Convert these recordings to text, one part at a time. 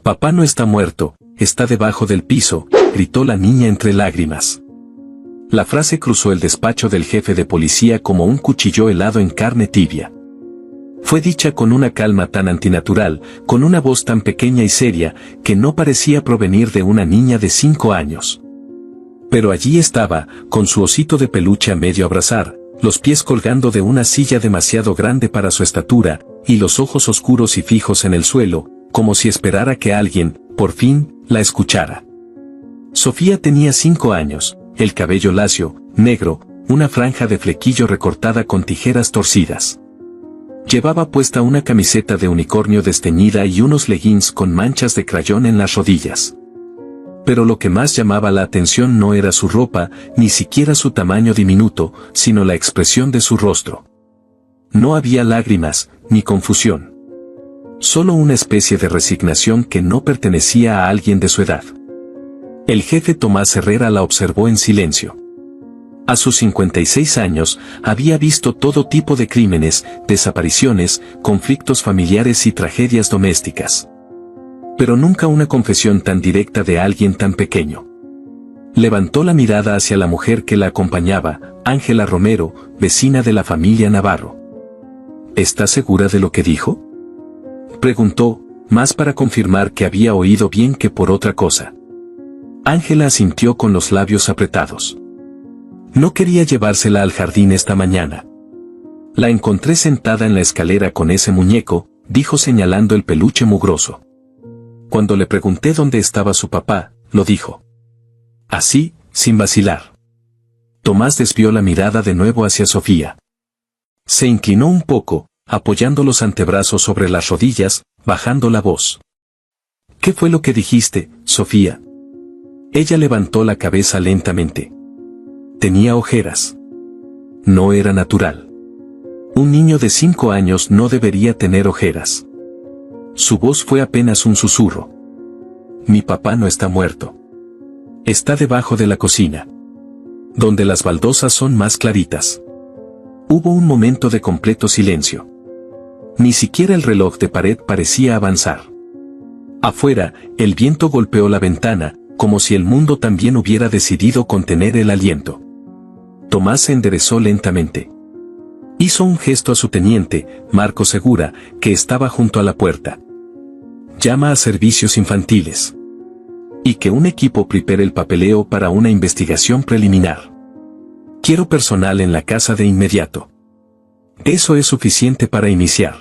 Papá no está muerto, está debajo del piso, gritó la niña entre lágrimas. La frase cruzó el despacho del jefe de policía como un cuchillo helado en carne tibia. Fue dicha con una calma tan antinatural, con una voz tan pequeña y seria, que no parecía provenir de una niña de 5 años. Pero allí estaba, con su osito de peluche a medio abrazar, los pies colgando de una silla demasiado grande para su estatura, y los ojos oscuros y fijos en el suelo, como si esperara que alguien, por fin, la escuchara. Sofía tenía 5 años, el cabello lacio, negro, una franja de flequillo recortada con tijeras torcidas. Llevaba puesta una camiseta de unicornio desteñida y unos leggings con manchas de crayón en las rodillas. Pero lo que más llamaba la atención no era su ropa, ni siquiera su tamaño diminuto, sino la expresión de su rostro. No había lágrimas, ni confusión. Solo una especie de resignación que no pertenecía a alguien de su edad. El jefe Tomás Herrera la observó en silencio. A sus 56 años, había visto todo tipo de crímenes, desapariciones, conflictos familiares y tragedias domésticas. Pero nunca una confesión tan directa de alguien tan pequeño. Levantó la mirada hacia la mujer que la acompañaba, Ángela Romero, vecina de la familia Navarro. ¿Está segura de lo que dijo?, preguntó, más para confirmar que había oído bien que por otra cosa. Ángela asintió con los labios apretados. No quería llevársela al jardín esta mañana. La encontré sentada en la escalera con ese muñeco, dijo señalando el peluche mugroso. Cuando le pregunté dónde estaba su papá, lo dijo. Así, sin vacilar. Tomás desvió la mirada de nuevo hacia Sofía. Se inclinó un poco, apoyando los antebrazos sobre las rodillas, bajando la voz. ¿Qué fue lo que dijiste, Sofía? Ella levantó la cabeza lentamente. Tenía ojeras. No era natural. Un niño de 5 años no debería tener ojeras. Su voz fue apenas un susurro. Mi papá no está muerto. Está debajo de la cocina, donde las baldosas son más claritas. Hubo un momento de completo silencio. Ni siquiera el reloj de pared parecía avanzar. Afuera, el viento golpeó la ventana, como si el mundo también hubiera decidido contener el aliento. Tomás se enderezó lentamente. Hizo un gesto a su teniente, Marco Segura, que estaba junto a la puerta. Llama a servicios infantiles. Y que un equipo prepare el papeleo para una investigación preliminar. Quiero personal en la casa de inmediato. Eso es suficiente para iniciar.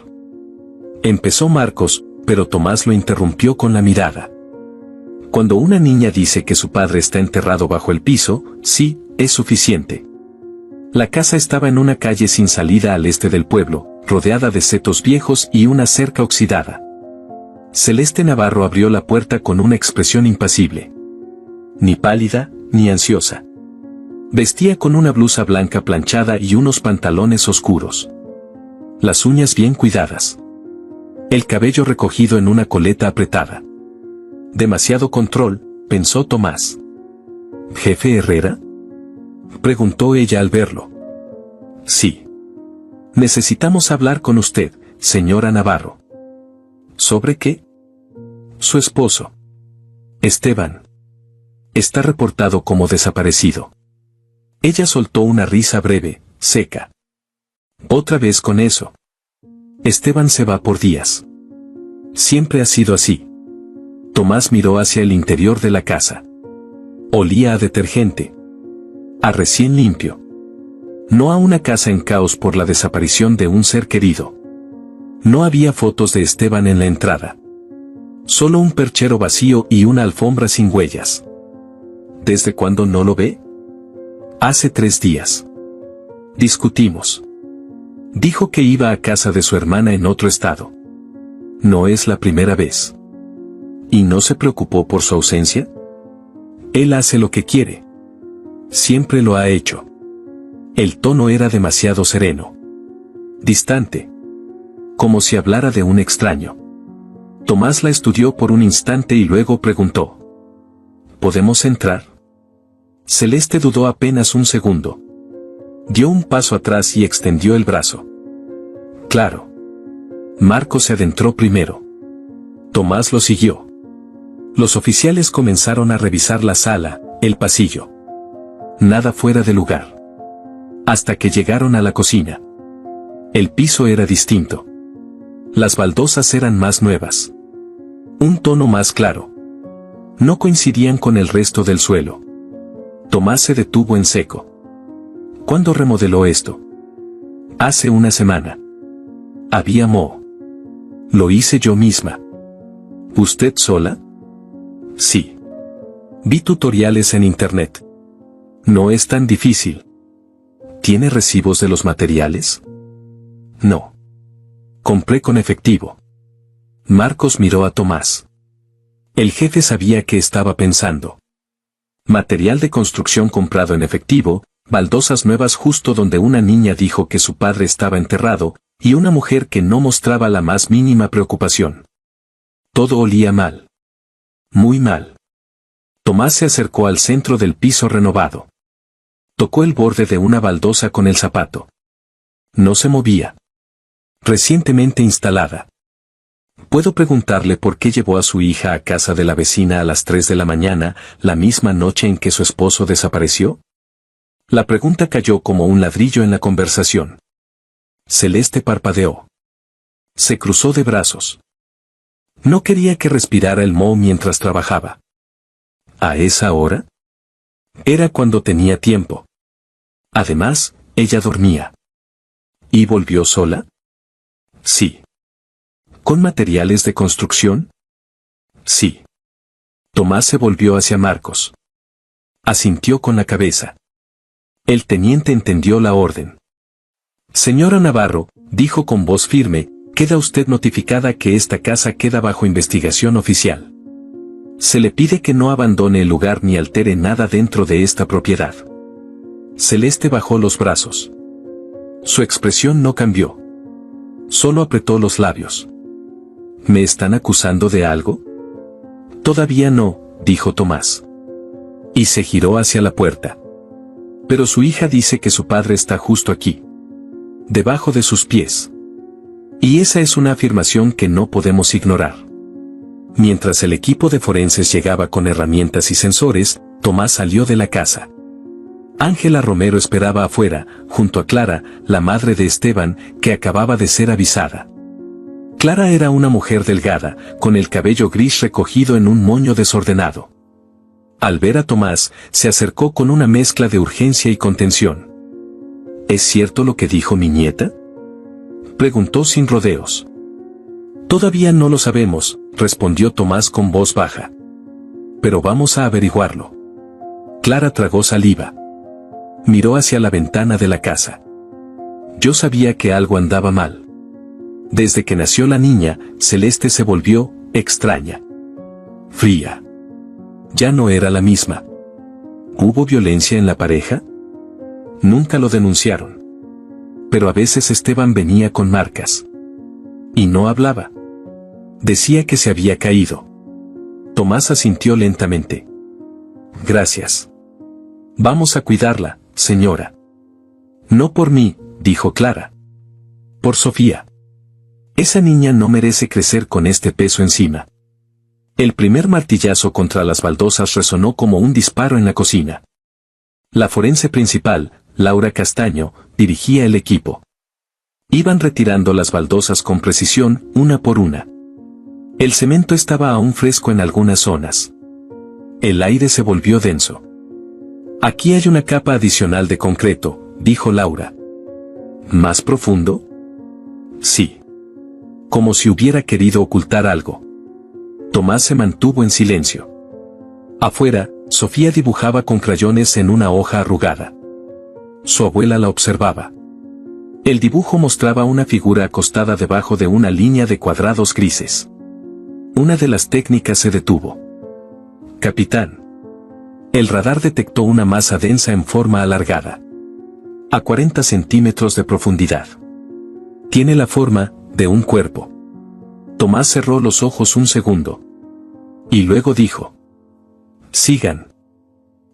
Empezó Marcos, pero Tomás lo interrumpió con la mirada. Cuando una niña dice que su padre está enterrado bajo el piso, sí, es suficiente. La casa estaba en una calle sin salida al este del pueblo, rodeada de setos viejos y una cerca oxidada. Celeste Navarro abrió la puerta con una expresión impasible. Ni pálida, ni ansiosa. Vestía con una blusa blanca planchada y unos pantalones oscuros. Las uñas bien cuidadas. El cabello recogido en una coleta apretada. Demasiado control, pensó Tomás. ¿Jefe Herrera?, preguntó ella al verlo. Sí. Necesitamos hablar con usted, señora Navarro. ¿Sobre qué? Su esposo, Esteban, está reportado como desaparecido. Ella soltó una risa breve, seca. Otra vez con eso. Esteban se va por días. Siempre ha sido así. Tomás miró hacia el interior de la casa. Olía a detergente. A recién limpio. No a una casa en caos por la desaparición de un ser querido. No había fotos de Esteban en la entrada. Solo un perchero vacío y una alfombra sin huellas. ¿Desde cuándo no lo ve? Hace 3 días. Discutimos. Dijo que iba a casa de su hermana en otro estado. No es la primera vez. ¿Y no se preocupó por su ausencia? Él hace lo que quiere. Siempre lo ha hecho. El tono era demasiado sereno. Distante. Como si hablara de un extraño. Tomás la estudió por un instante y luego preguntó. ¿Podemos entrar? Celeste dudó apenas un segundo. Dio un paso atrás y extendió el brazo. Claro. Marco se adentró primero. Tomás lo siguió. Los oficiales comenzaron a revisar la sala, el pasillo. Nada fuera de lugar. Hasta que llegaron a la cocina. El piso era distinto. Las baldosas eran más nuevas. Un tono más claro. No coincidían con el resto del suelo. Tomás se detuvo en seco. ¿Cuándo remodeló esto? Hace una semana. Había moho. Lo hice yo misma. ¿Usted sola? Sí. Vi tutoriales en internet. No es tan difícil. ¿Tiene recibos de los materiales? No. Compré con efectivo. Marcos miró a Tomás. El jefe sabía qué estaba pensando. Material de construcción comprado en efectivo, baldosas nuevas justo donde una niña dijo que su padre estaba enterrado, y una mujer que no mostraba la más mínima preocupación. Todo olía mal. Muy mal. Tomás se acercó al centro del piso renovado. Tocó el borde de una baldosa con el zapato. No se movía. Recientemente instalada. ¿Puedo preguntarle por qué llevó a su hija a casa de la vecina a las 3 de la mañana, la misma noche en que su esposo desapareció? La pregunta cayó como un ladrillo en la conversación. Celeste parpadeó. Se cruzó de brazos. No quería que respirara el moho mientras trabajaba. ¿A esa hora? Era cuando tenía tiempo. Además, ella dormía. ¿Y volvió sola? Sí. ¿Con materiales de construcción? Sí. Tomás se volvió hacia Marcos. Asintió con la cabeza. El teniente entendió la orden. Señora Navarro, dijo con voz firme, queda usted notificada que esta casa queda bajo investigación oficial. Se le pide que no abandone el lugar ni altere nada dentro de esta propiedad. Celeste bajó los brazos. Su expresión no cambió. Solo apretó los labios. ¿Me están acusando de algo? Todavía no, dijo Tomás. Y se giró hacia la puerta. Pero su hija dice que su padre está justo aquí. Debajo de sus pies. Y esa es una afirmación que no podemos ignorar. Mientras el equipo de forenses llegaba con herramientas y sensores, Tomás salió de la casa. Ángela Romero esperaba afuera, junto a Clara, la madre de Esteban, que acababa de ser avisada. Clara era una mujer delgada, con el cabello gris recogido en un moño desordenado. Al ver a Tomás, se acercó con una mezcla de urgencia y contención. ¿Es cierto lo que dijo mi nieta?, preguntó sin rodeos. Todavía no lo sabemos, respondió Tomás con voz baja. Pero vamos a averiguarlo. Clara tragó saliva. Miró hacia la ventana de la casa. Yo sabía que algo andaba mal. Desde que nació la niña, Celeste se volvió extraña. Fría. Ya no era la misma. ¿Hubo violencia en la pareja? Nunca lo denunciaron. Pero a veces Esteban venía con marcas. Y no hablaba. Decía que se había caído. Tomás asintió lentamente. Gracias. Vamos a cuidarla, señora. No por mí, dijo Clara. Por Sofía. Esa niña no merece crecer con este peso encima. El primer martillazo contra las baldosas resonó como un disparo en la cocina. La forense principal, Laura Castaño, dirigía el equipo. Iban retirando las baldosas con precisión, una por una. El cemento estaba aún fresco en algunas zonas. El aire se volvió denso. Aquí hay una capa adicional de concreto, dijo Laura. ¿Más profundo? Sí. Como si hubiera querido ocultar algo. Tomás se mantuvo en silencio. Afuera, Sofía dibujaba con crayones en una hoja arrugada. Su abuela la observaba. El dibujo mostraba una figura acostada debajo de una línea de cuadrados grises. Una de las técnicas se detuvo. Capitán. El radar detectó una masa densa en forma alargada. A 40 centímetros de profundidad. Tiene la forma de un cuerpo. Tomás cerró los ojos un segundo. Y luego dijo. Sigan.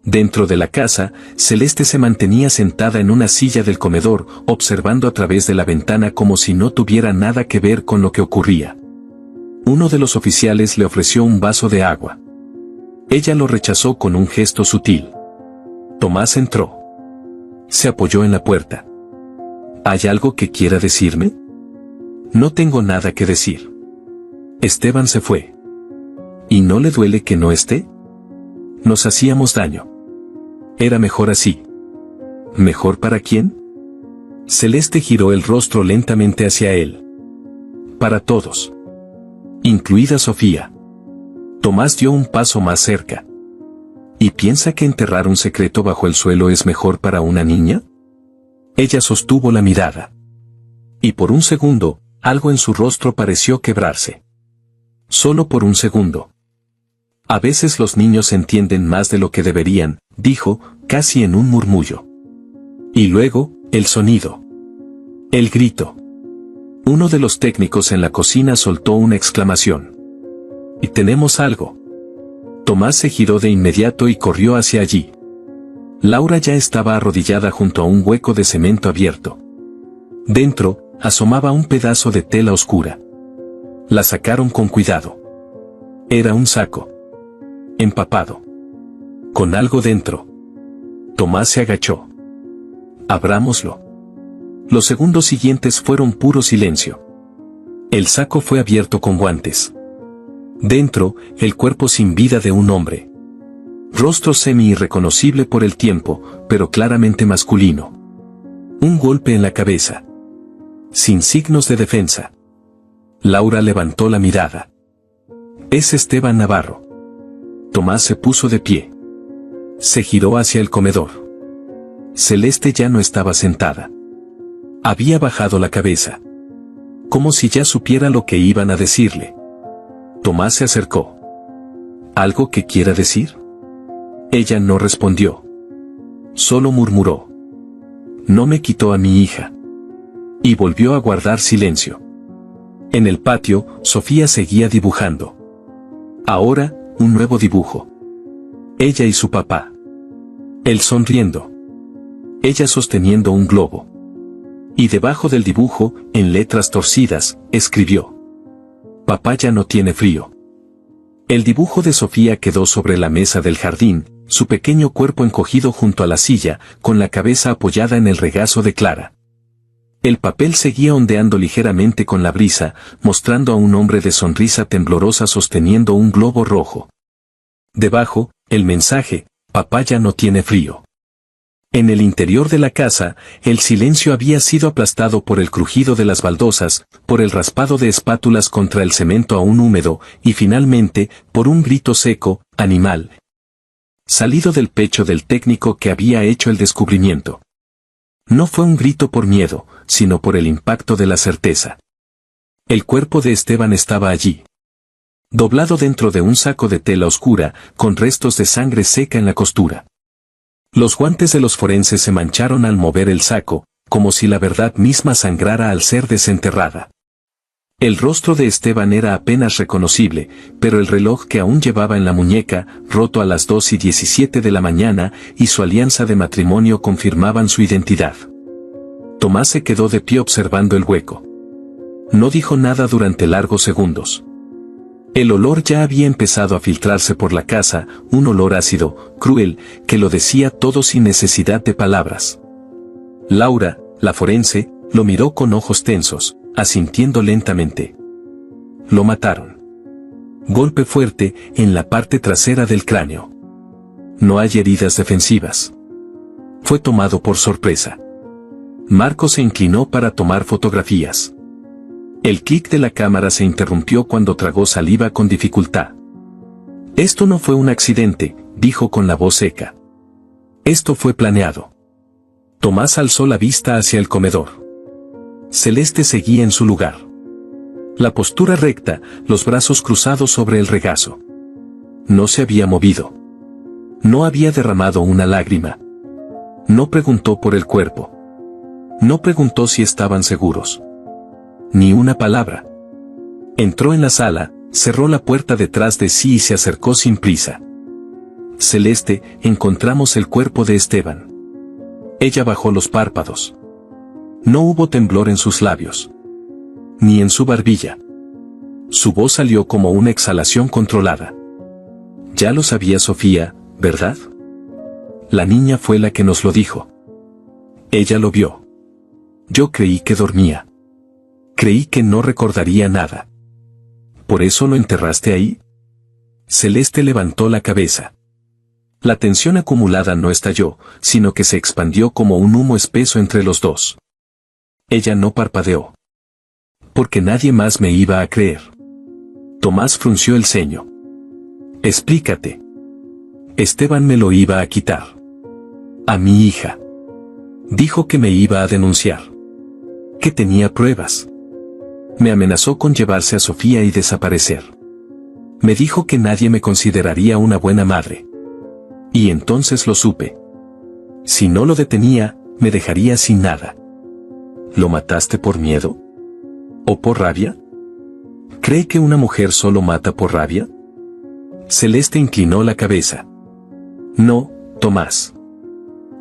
Dentro de la casa, Celeste se mantenía sentada en una silla del comedor, observando a través de la ventana como si no tuviera nada que ver con lo que ocurría. Uno de los oficiales le ofreció un vaso de agua. Ella lo rechazó con un gesto sutil. Tomás entró. Se apoyó en la puerta. ¿Hay algo que quiera decirme? No tengo nada que decir. Esteban se fue. ¿Y no le duele que no esté? Nos hacíamos daño. Era mejor así. ¿Mejor para quién? Celeste giró el rostro lentamente hacia él. Para todos. Incluida Sofía. Tomás dio un paso más cerca. ¿Y piensa que enterrar un secreto bajo el suelo es mejor para una niña? Ella sostuvo la mirada. Y por un segundo, algo en su rostro pareció quebrarse. Solo por un segundo. A veces los niños entienden más de lo que deberían, dijo, casi en un murmullo. Y luego, el sonido. El grito. Uno de los técnicos en la cocina soltó una exclamación. «Y tenemos algo». Tomás se giró de inmediato y corrió hacia allí. Laura ya estaba arrodillada junto a un hueco de cemento abierto. Dentro, asomaba un pedazo de tela oscura. La sacaron con cuidado. Era un saco. Empapado. Con algo dentro. Tomás se agachó. «Abrámoslo». Los segundos siguientes fueron puro silencio. El saco fue abierto con guantes. Dentro, el cuerpo sin vida de un hombre. Rostro semi-irreconocible por el tiempo, pero claramente masculino. Un golpe en la cabeza. Sin signos de defensa. Laura levantó la mirada. Es Esteban Navarro. Tomás se puso de pie. Se giró hacia el comedor. Celeste ya no estaba sentada. Había bajado la cabeza. Como si ya supiera lo que iban a decirle. Tomás se acercó. ¿Algo que quiera decir? Ella no respondió. Solo murmuró. No me quitó a mi hija. Y volvió a guardar silencio. En el patio, Sofía seguía dibujando. Ahora, un nuevo dibujo. Ella y su papá. Él sonriendo. Ella sosteniendo un globo. Y debajo del dibujo, en letras torcidas, escribió. Papá ya no tiene frío. El dibujo de Sofía quedó sobre la mesa del jardín, su pequeño cuerpo encogido junto a la silla, con la cabeza apoyada en el regazo de Clara. El papel seguía ondeando ligeramente con la brisa, mostrando a un hombre de sonrisa temblorosa sosteniendo un globo rojo. Debajo, el mensaje, papá ya no tiene frío. En el interior de la casa, el silencio había sido aplastado por el crujido de las baldosas, por el raspado de espátulas contra el cemento aún húmedo, y finalmente, por un grito seco, animal. Salido del pecho del técnico que había hecho el descubrimiento. No fue un grito por miedo, sino por el impacto de la certeza. El cuerpo de Esteban estaba allí. Doblado dentro de un saco de tela oscura, con restos de sangre seca en la costura. Los guantes de los forenses se mancharon al mover el saco, como si la verdad misma sangrara al ser desenterrada. El rostro de Esteban era apenas reconocible, pero el reloj que aún llevaba en la muñeca, roto a las 2:17 de la mañana, y su alianza de matrimonio confirmaban su identidad. Tomás se quedó de pie observando el hueco. No dijo nada durante largos segundos. El olor ya había empezado a filtrarse por la casa, un olor ácido, cruel, que lo decía todo sin necesidad de palabras. Laura, la forense, lo miró con ojos tensos, asintiendo lentamente. Lo mataron. Golpe fuerte, en la parte trasera del cráneo. No hay heridas defensivas. Fue tomado por sorpresa. Marco se inclinó para tomar fotografías. El clic de la cámara se interrumpió cuando tragó saliva con dificultad. Esto no fue un accidente, dijo con la voz seca. Esto fue planeado. Tomás alzó la vista hacia el comedor. Celeste seguía en su lugar. La postura recta, los brazos cruzados sobre el regazo. No se había movido. No había derramado una lágrima. No preguntó por el cuerpo. No preguntó si estaban seguros. Ni una palabra. Entró en la sala, cerró la puerta detrás de sí y se acercó sin prisa. Celeste, encontramos el cuerpo de Esteban. Ella bajó los párpados. No hubo temblor en sus labios. Ni en su barbilla. Su voz salió como una exhalación controlada. Ya lo sabía Sofía, ¿verdad? La niña fue la que nos lo dijo. Ella lo vio. Yo creí que dormía. Creí que no recordaría nada. ¿Por eso lo enterraste ahí? Celeste levantó la cabeza. La tensión acumulada no estalló, sino que se expandió como un humo espeso entre los dos. Ella no parpadeó. Porque nadie más me iba a creer. Tomás frunció el ceño. Explícate. Esteban me lo iba a quitar. A mi hija. Dijo que me iba a denunciar. Que tenía pruebas. Me amenazó con llevarse a Sofía y desaparecer. Me dijo que nadie me consideraría una buena madre. Y entonces lo supe. Si no lo detenía, me dejaría sin nada. ¿Lo mataste por miedo? ¿O por rabia? ¿Cree que una mujer solo mata por rabia? Celeste inclinó la cabeza. No, Tomás.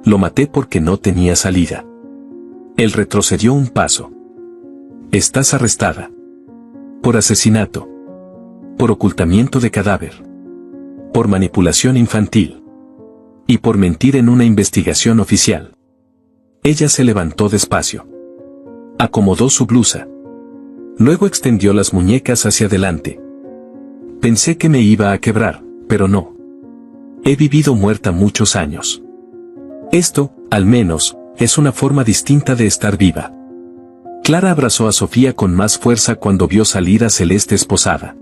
Lo maté porque no tenía salida. Él retrocedió un paso. Estás arrestada. Por asesinato. Por ocultamiento de cadáver. Por manipulación infantil. Y por mentir en una investigación oficial. Ella se levantó despacio. Acomodó su blusa. Luego extendió las muñecas hacia adelante. Pensé que me iba a quebrar, pero no. He vivido muerta muchos años. Esto, al menos, es una forma distinta de estar viva. Clara abrazó a Sofía con más fuerza cuando vio salir a Celeste esposada.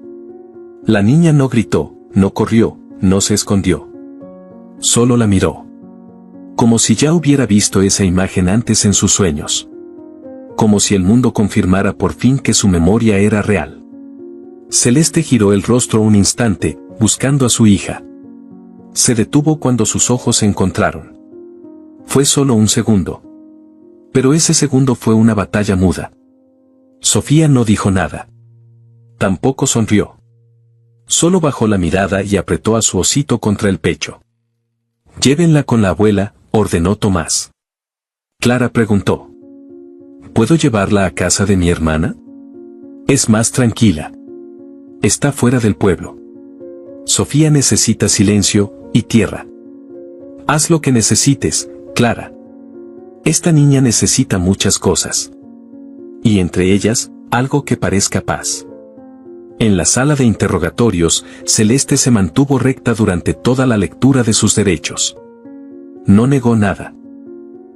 La niña no gritó, no corrió, no se escondió. Solo la miró. Como si ya hubiera visto esa imagen antes en sus sueños. Como si el mundo confirmara por fin que su memoria era real. Celeste giró el rostro un instante, buscando a su hija. Se detuvo cuando sus ojos se encontraron. Fue solo un segundo. Pero ese segundo fue una batalla muda. Sofía no dijo nada. Tampoco sonrió. Solo bajó la mirada y apretó a su osito contra el pecho. Llévenla con la abuela, ordenó Tomás. Clara preguntó. ¿Puedo llevarla a casa de mi hermana? Es más tranquila. Está fuera del pueblo. Sofía necesita silencio y tierra. Haz lo que necesites, Clara. Esta niña necesita muchas cosas. Y entre ellas, algo que parezca paz. En la sala de interrogatorios, Celeste se mantuvo recta durante toda la lectura de sus derechos. No negó nada.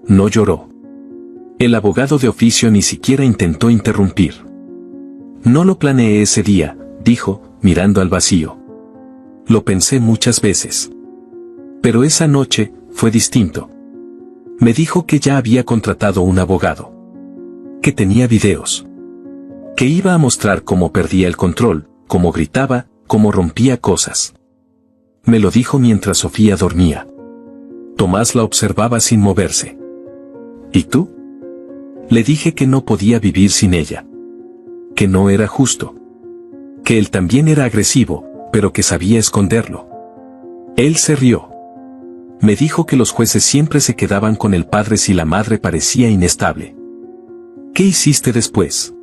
No lloró. El abogado de oficio ni siquiera intentó interrumpir. No lo planeé ese día, dijo, mirando al vacío. Lo pensé muchas veces. Pero esa noche, fue distinto. Me dijo que ya había contratado un abogado. Que tenía videos. Que iba a mostrar cómo perdía el control, cómo gritaba, cómo rompía cosas. Me lo dijo mientras Sofía dormía. Tomás la observaba sin moverse. ¿Y tú? Le dije que no podía vivir sin ella. Que no era justo. Que él también era agresivo, pero que sabía esconderlo. Él se rió. Me dijo que los jueces siempre se quedaban con el padre si la madre parecía inestable. ¿Qué hiciste después?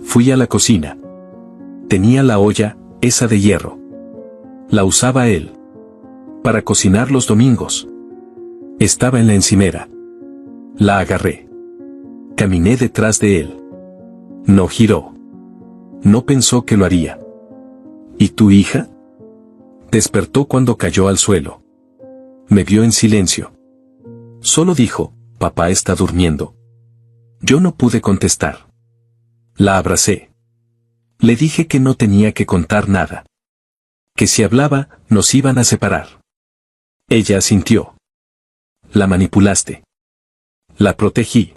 Fui a la cocina. Tenía la olla, esa de hierro. La usaba él. Para cocinar los domingos. Estaba en la encimera. La agarré. Caminé detrás de él. No giró. No pensó que lo haría. ¿Y tu hija? Despertó cuando cayó al suelo. Me vio en silencio. Solo dijo, papá está durmiendo. Yo no pude contestar. La abracé. Le dije que no tenía que contar nada. Que si hablaba, nos iban a separar. Ella asintió. La manipulaste. La protegí.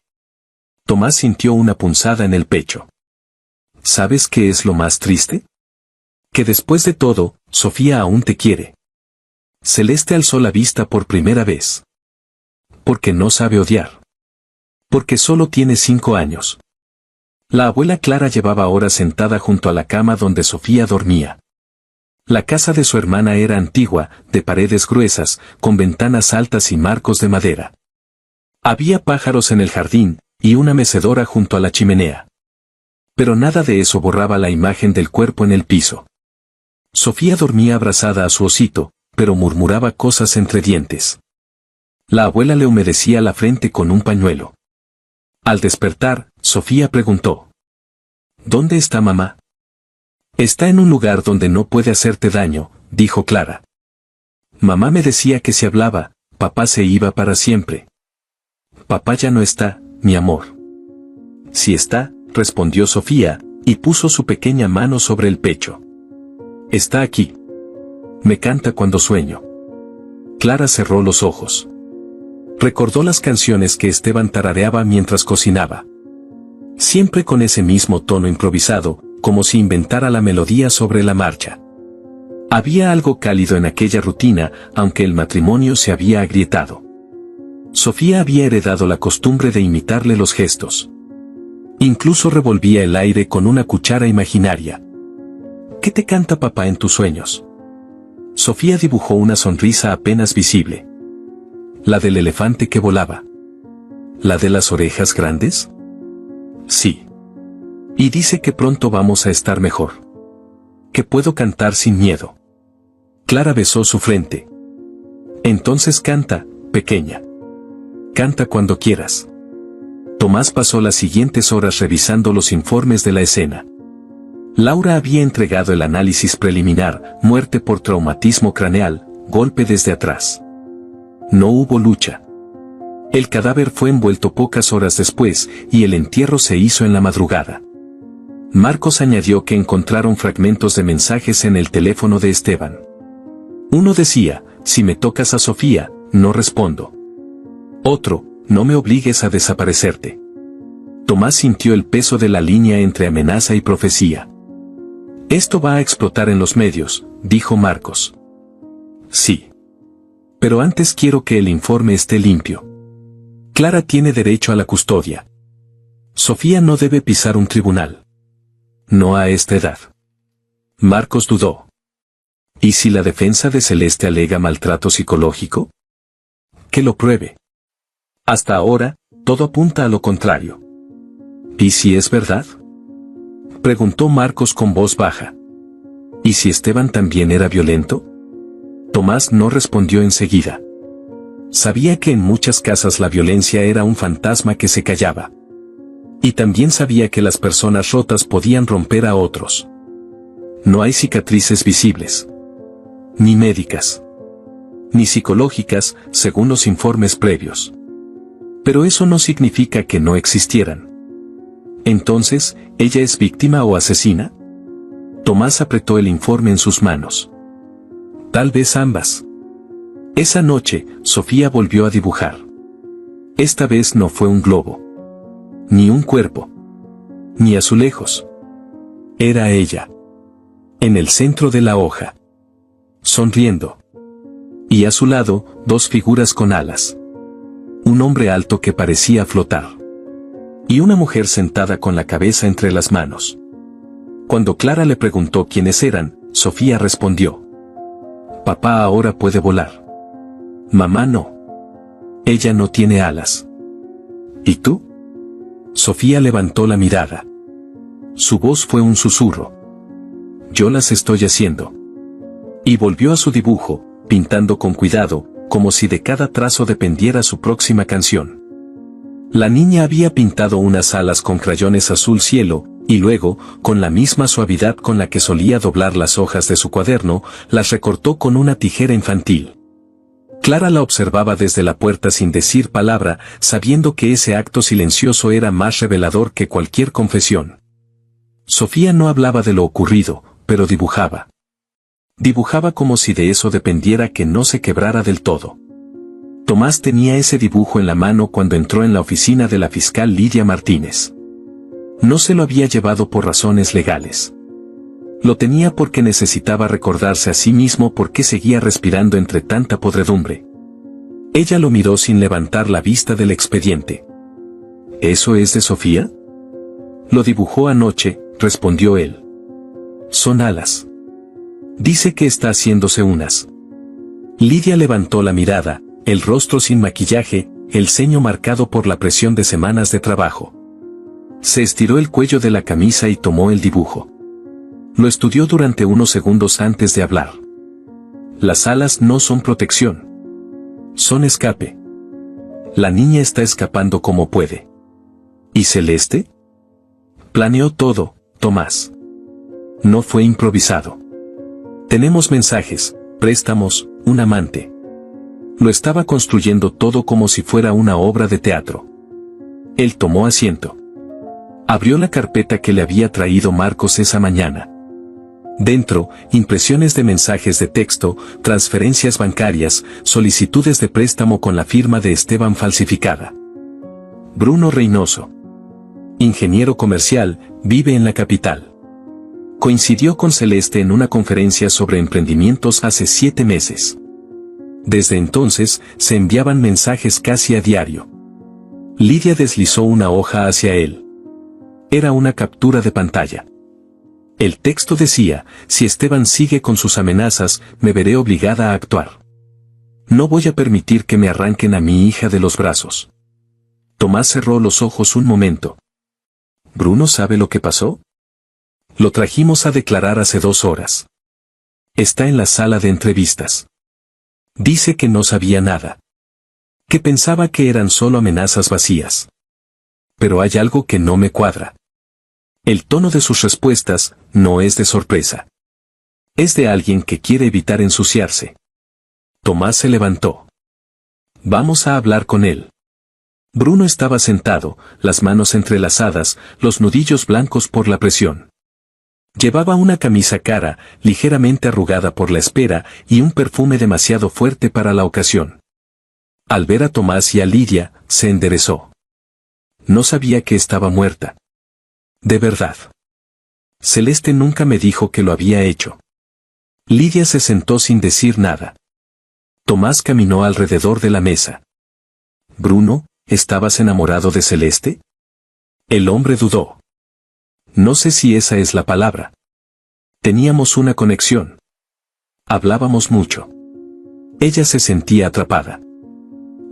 Tomás sintió una punzada en el pecho. ¿Sabes qué es lo más triste? Que después de todo, Sofía aún te quiere. Celeste alzó la vista por primera vez. Porque no sabe odiar. Porque solo tiene 5 años. La abuela Clara llevaba horas sentada junto a la cama donde Sofía dormía. La casa de su hermana era antigua, de paredes gruesas, con ventanas altas y marcos de madera. Había pájaros en el jardín, y una mecedora junto a la chimenea. Pero nada de eso borraba la imagen del cuerpo en el piso. Sofía dormía abrazada a su osito, pero murmuraba cosas entre dientes. La abuela le humedecía la frente con un pañuelo. Al despertar, Sofía preguntó: ¿Dónde está mamá? Está en un lugar donde no puede hacerte daño, dijo Clara. Mamá me decía que si hablaba, papá se iba para siempre. Papá ya no está, mi amor. Sí está, respondió Sofía, y puso su pequeña mano sobre el pecho. Está aquí. Me canta cuando sueño. Clara cerró los ojos. Recordó las canciones que Esteban tarareaba mientras cocinaba. Siempre con ese mismo tono improvisado, como si inventara la melodía sobre la marcha. Había algo cálido en aquella rutina, aunque el matrimonio se había agrietado. Sofía había heredado la costumbre de imitarle los gestos. Incluso revolvía el aire con una cuchara imaginaria. ¿Qué te canta papá en tus sueños? Sofía dibujó una sonrisa apenas visible. ¿La del elefante que volaba? ¿La de las orejas grandes? Sí. Y dice que pronto vamos a estar mejor. Que puedo cantar sin miedo. Clara besó su frente. Entonces canta, pequeña. Canta cuando quieras. Tomás pasó las siguientes horas revisando los informes de la escena. Laura había entregado el análisis preliminar: muerte por traumatismo craneal, golpe desde atrás. No hubo lucha. El cadáver fue envuelto pocas horas después, y el entierro se hizo en la madrugada. Marcos añadió que encontraron fragmentos de mensajes en el teléfono de Esteban. Uno decía: si me tocas a Sofía, no respondo. Otro: no me obligues a desaparecerte. Tomás sintió el peso de la línea entre amenaza y profecía. Esto va a explotar en los medios, dijo Marcos. Sí. Pero antes quiero que el informe esté limpio. Clara tiene derecho a la custodia. Sofía no debe pisar un tribunal. No a esta edad. Marcos dudó. ¿Y si la defensa de Celeste alega maltrato psicológico? Que lo pruebe. Hasta ahora, todo apunta a lo contrario. ¿Y si es verdad? Preguntó Marcos con voz baja. ¿Y si Esteban también era violento? Tomás no respondió enseguida. Sabía que en muchas casas la violencia era un fantasma que se callaba. Y también sabía que las personas rotas podían romper a otros. No hay cicatrices visibles. Ni médicas. Ni psicológicas, según los informes previos. Pero eso no significa que no existieran. Entonces, ¿ella es víctima o asesina? Tomás apretó el informe en sus manos. Tal vez ambas. Esa noche, Sofía volvió a dibujar. Esta vez no fue un globo. Ni un cuerpo. Ni azulejos. Era ella. En el centro de la hoja. Sonriendo. Y a su lado, dos figuras con alas. Un hombre alto que parecía flotar. Y una mujer sentada con la cabeza entre las manos. Cuando Clara le preguntó quiénes eran, Sofía respondió: papá ahora puede volar. Mamá no. Ella no tiene alas. ¿Y tú? Sofía levantó la mirada. Su voz fue un susurro. Yo las estoy haciendo. Y volvió a su dibujo, pintando con cuidado, como si de cada trazo dependiera su próxima canción. La niña había pintado unas alas con crayones azul cielo, y luego, con la misma suavidad con la que solía doblar las hojas de su cuaderno, las recortó con una tijera infantil. Clara la observaba desde la puerta sin decir palabra, sabiendo que ese acto silencioso era más revelador que cualquier confesión. Sofía no hablaba de lo ocurrido, pero dibujaba. Dibujaba como si de eso dependiera que no se quebrara del todo. Tomás tenía ese dibujo en la mano cuando entró en la oficina de la fiscal Lidia Martínez. No se lo había llevado por razones legales. Lo tenía porque necesitaba recordarse a sí mismo por qué seguía respirando entre tanta podredumbre. Ella lo miró sin levantar la vista del expediente. ¿Eso es de Sofía? Lo dibujó anoche, respondió él. Son alas. Dice que está haciéndose unas. Lidia levantó la mirada, el rostro sin maquillaje, el ceño marcado por la presión de semanas de trabajo. Se estiró el cuello de la camisa y tomó el dibujo. Lo estudió durante unos segundos antes de hablar. Las alas no son protección. Son escape. La niña está escapando como puede. ¿Y Celeste? Planeó todo, Tomás. No fue improvisado. Tenemos mensajes, préstamos, un amante. Lo estaba construyendo todo como si fuera una obra de teatro. Él tomó asiento. Abrió la carpeta que le había traído Marcos esa mañana. Dentro, impresiones de mensajes de texto, transferencias bancarias, solicitudes de préstamo con la firma de Esteban falsificada. Bruno Reynoso. Ingeniero comercial, vive en la capital. Coincidió con Celeste en una conferencia sobre emprendimientos hace 7 meses. Desde entonces, se enviaban mensajes casi a diario. Lidia deslizó una hoja hacia él. Era una captura de pantalla. El texto decía: si Esteban sigue con sus amenazas, me veré obligada a actuar. No voy a permitir que me arranquen a mi hija de los brazos. Tomás cerró los ojos un momento. ¿Bruno sabe lo que pasó? Lo trajimos a declarar hace 2 horas. Está en la sala de entrevistas. Dice que no sabía nada. Que pensaba que eran solo amenazas vacías. Pero hay algo que no me cuadra. El tono de sus respuestas no es de sorpresa. Es de alguien que quiere evitar ensuciarse. Tomás se levantó. Vamos a hablar con él. Bruno estaba sentado, las manos entrelazadas, los nudillos blancos por la presión. Llevaba una camisa cara, ligeramente arrugada por la espera, y un perfume demasiado fuerte para la ocasión. Al ver a Tomás y a Lidia, se enderezó. No sabía que estaba muerta. De verdad. Celeste nunca me dijo que lo había hecho. Lidia se sentó sin decir nada. Tomás caminó alrededor de la mesa. Bruno, ¿estabas enamorado de Celeste? El hombre dudó. No sé si esa es la palabra. Teníamos una conexión. Hablábamos mucho. Ella se sentía atrapada.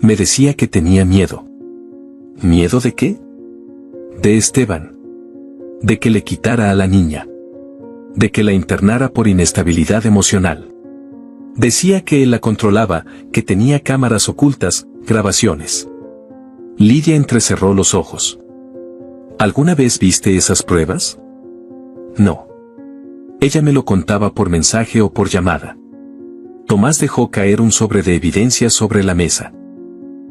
Me decía que tenía miedo. ¿Miedo de qué? De Esteban. De que le quitara a la niña. De que la internara por inestabilidad emocional. Decía que él la controlaba, que tenía cámaras ocultas, grabaciones. Lidia entrecerró los ojos. ¿Alguna vez viste esas pruebas? No. Ella me lo contaba por mensaje o por llamada. Tomás dejó caer un sobre de evidencias sobre la mesa.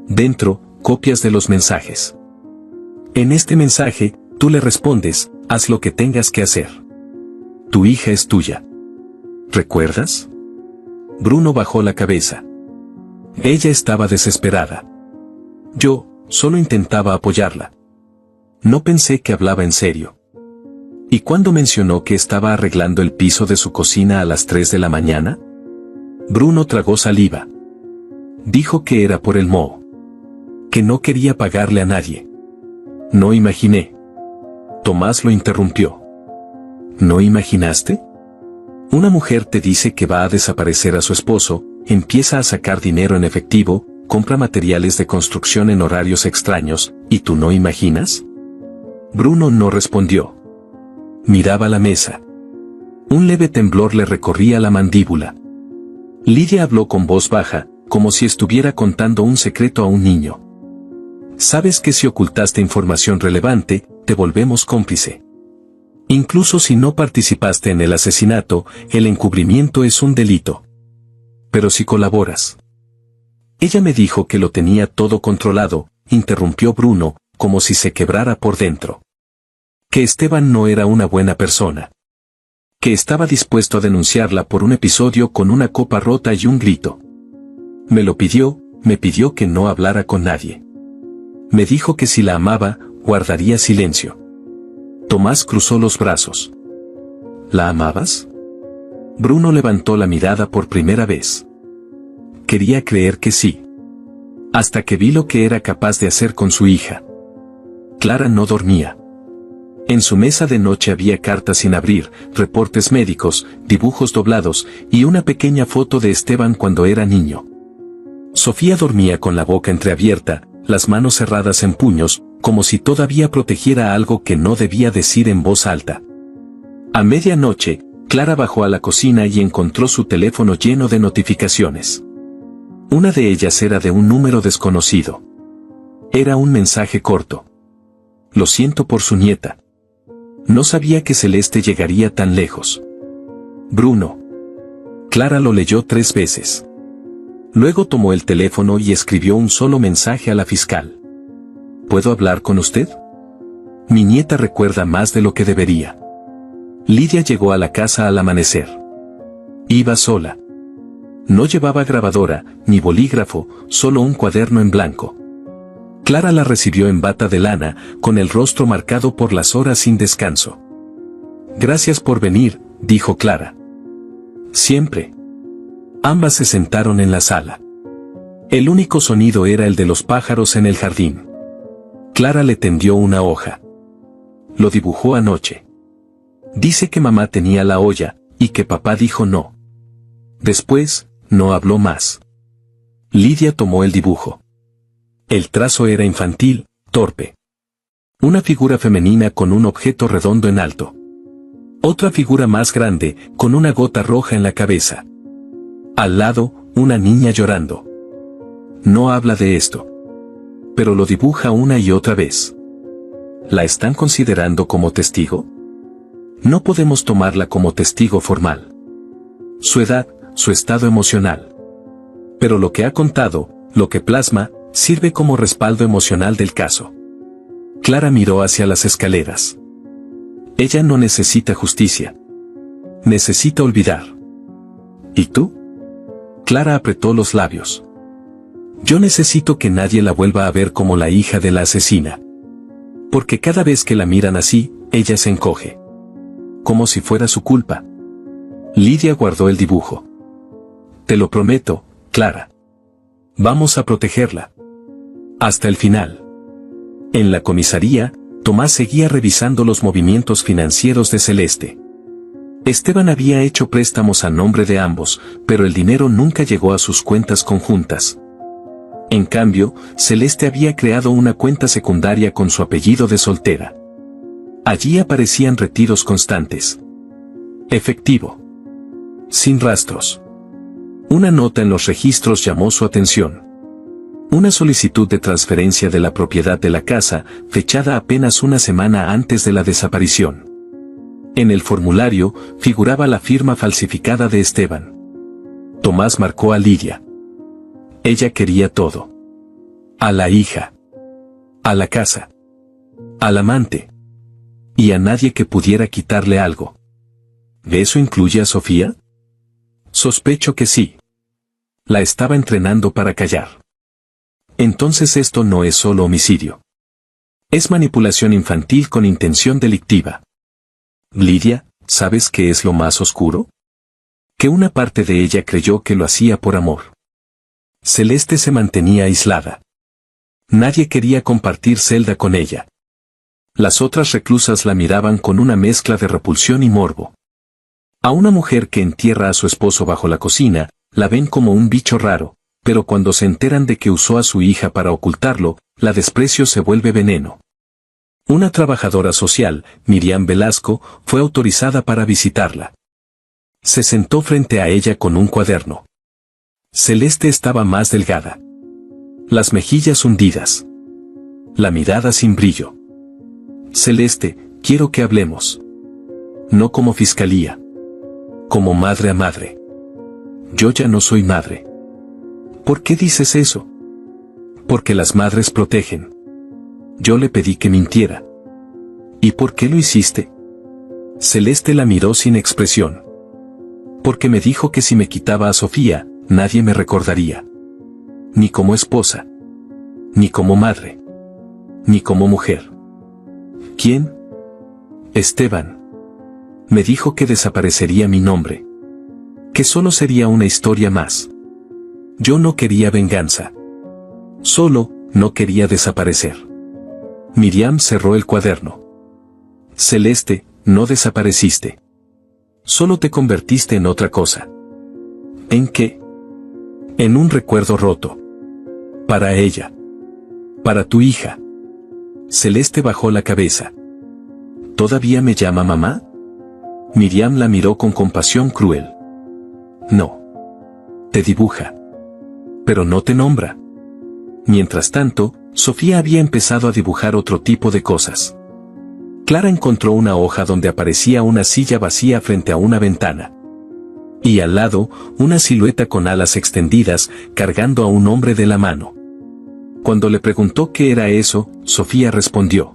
Dentro, copias de los mensajes. En este mensaje, tú le respondes: haz lo que tengas que hacer. Tu hija es tuya. ¿Recuerdas? Bruno bajó la cabeza. Ella estaba desesperada. Yo, solo intentaba apoyarla. No pensé que hablaba en serio. ¿Y cuándo mencionó que estaba arreglando el piso de su cocina a las 3 de la mañana? Bruno tragó saliva. Dijo que era por el moho. Que no quería pagarle a nadie. No imaginé. Tomás lo interrumpió. ¿No imaginaste? Una mujer te dice que va a desaparecer a su esposo, empieza a sacar dinero en efectivo, compra materiales de construcción en horarios extraños, ¿y tú no imaginas? Bruno no respondió. Miraba la mesa. Un leve temblor le recorría la mandíbula. Lidia habló con voz baja, como si estuviera contando un secreto a un niño. Sabes que si ocultaste información relevante, te volvemos cómplice. Incluso si no participaste en el asesinato, el encubrimiento es un delito. Pero si colaboras. Ella me dijo que lo tenía todo controlado, interrumpió Bruno, como si se quebrara por dentro. Que Esteban no era una buena persona. Que estaba dispuesto a denunciarla por un episodio con una copa rota y un grito. Me pidió que no hablara con nadie. Me dijo que si la amaba, guardaría silencio. Tomás cruzó los brazos. ¿La amabas? Bruno levantó la mirada por primera vez. Quería creer que sí. Hasta que vi lo que era capaz de hacer con su hija. Clara no dormía. En su mesa de noche había cartas sin abrir, reportes médicos, dibujos doblados, y una pequeña foto de Esteban cuando era niño. Sofía dormía con la boca entreabierta, las manos cerradas en puños, como si todavía protegiera algo que no debía decir en voz alta. A medianoche, Clara bajó a la cocina y encontró su teléfono lleno de notificaciones. Una de ellas era de un número desconocido. Era un mensaje corto. Lo siento por su nieta. No sabía que Celeste llegaría tan lejos. Bruno. Clara lo leyó 3 veces. Luego tomó el teléfono y escribió un solo mensaje a la fiscal. ¿Puedo hablar con usted? Mi nieta recuerda más de lo que debería. Lidia llegó a la casa al amanecer. Iba sola. No llevaba grabadora, ni bolígrafo, solo un cuaderno en blanco. Clara la recibió en bata de lana, con el rostro marcado por las horas sin descanso. Gracias por venir, dijo Clara. Siempre. Ambas se sentaron en la sala. El único sonido era el de los pájaros en el jardín. Clara le tendió una hoja. Lo dibujó anoche. Dice que mamá tenía la olla, y que papá dijo no. Después, no habló más. Lidia tomó el dibujo. El trazo era infantil, torpe. Una figura femenina con un objeto redondo en alto. Otra figura más grande, con una gota roja en la cabeza. Al lado, una niña llorando. No habla de esto. Pero lo dibuja una y otra vez. ¿La están considerando como testigo? No podemos tomarla como testigo formal. Su edad, su estado emocional. Pero lo que ha contado, lo que plasma, sirve como respaldo emocional del caso. Clara miró hacia las escaleras. Ella no necesita justicia. Necesita olvidar. ¿Y tú? Clara apretó los labios. Yo necesito que nadie la vuelva a ver como la hija de la asesina. Porque cada vez que la miran así, ella se encoge. Como si fuera su culpa. Lidia guardó el dibujo. Te lo prometo, Clara. Vamos a protegerla. Hasta el final. En la comisaría, Tomás seguía revisando los movimientos financieros de Celeste. Esteban había hecho préstamos a nombre de ambos, pero el dinero nunca llegó a sus cuentas conjuntas. En cambio, Celeste había creado una cuenta secundaria con su apellido de soltera. Allí aparecían retiros constantes. Efectivo. Sin rastros. Una nota en los registros llamó su atención. Una solicitud de transferencia de la propiedad de la casa, fechada apenas una semana antes de la desaparición. En el formulario, figuraba la firma falsificada de Esteban. Tomás marcó a Lidia. Ella quería todo. A la hija. A la casa. Al amante. Y a nadie que pudiera quitarle algo. ¿Eso incluye a Sofía? Sospecho que sí. La estaba entrenando para callar. Entonces esto no es solo homicidio. Es manipulación infantil con intención delictiva. Lidia, ¿sabes qué es lo más oscuro? Que una parte de ella creyó que lo hacía por amor. Celeste se mantenía aislada. Nadie quería compartir celda con ella. Las otras reclusas la miraban con una mezcla de repulsión y morbo. A una mujer que entierra a su esposo bajo la cocina, la ven como un bicho raro, pero cuando se enteran de que usó a su hija para ocultarlo, la desprecio se vuelve veneno. Una trabajadora social, Miriam Velasco, fue autorizada para visitarla. Se sentó frente a ella con un cuaderno. Celeste estaba más delgada. Las mejillas hundidas. La mirada sin brillo. Celeste, quiero que hablemos. No como fiscalía. Como madre a madre. Yo ya no soy madre. ¿Por qué dices eso? Porque las madres protegen. Yo le pedí que mintiera. ¿Y por qué lo hiciste? Celeste la miró sin expresión. Porque me dijo que si me quitaba a Sofía, nadie me recordaría. Ni como esposa. Ni como madre. Ni como mujer. ¿Quién? Esteban. Me dijo que desaparecería mi nombre. Que solo sería una historia más. Yo no quería venganza. Solo, no quería desaparecer. Miriam cerró el cuaderno. Celeste, no desapareciste. Solo te convertiste en otra cosa. ¿En qué? En un recuerdo roto. Para ella. Para tu hija. Celeste bajó la cabeza. ¿Todavía me llama mamá? Miriam la miró con compasión cruel. No. Te dibuja. Pero no te nombra. Mientras tanto, Sofía había empezado a dibujar otro tipo de cosas. Clara encontró una hoja donde aparecía una silla vacía frente a una ventana. Y al lado, una silueta con alas extendidas, cargando a un hombre de la mano. Cuando le preguntó qué era eso, Sofía respondió: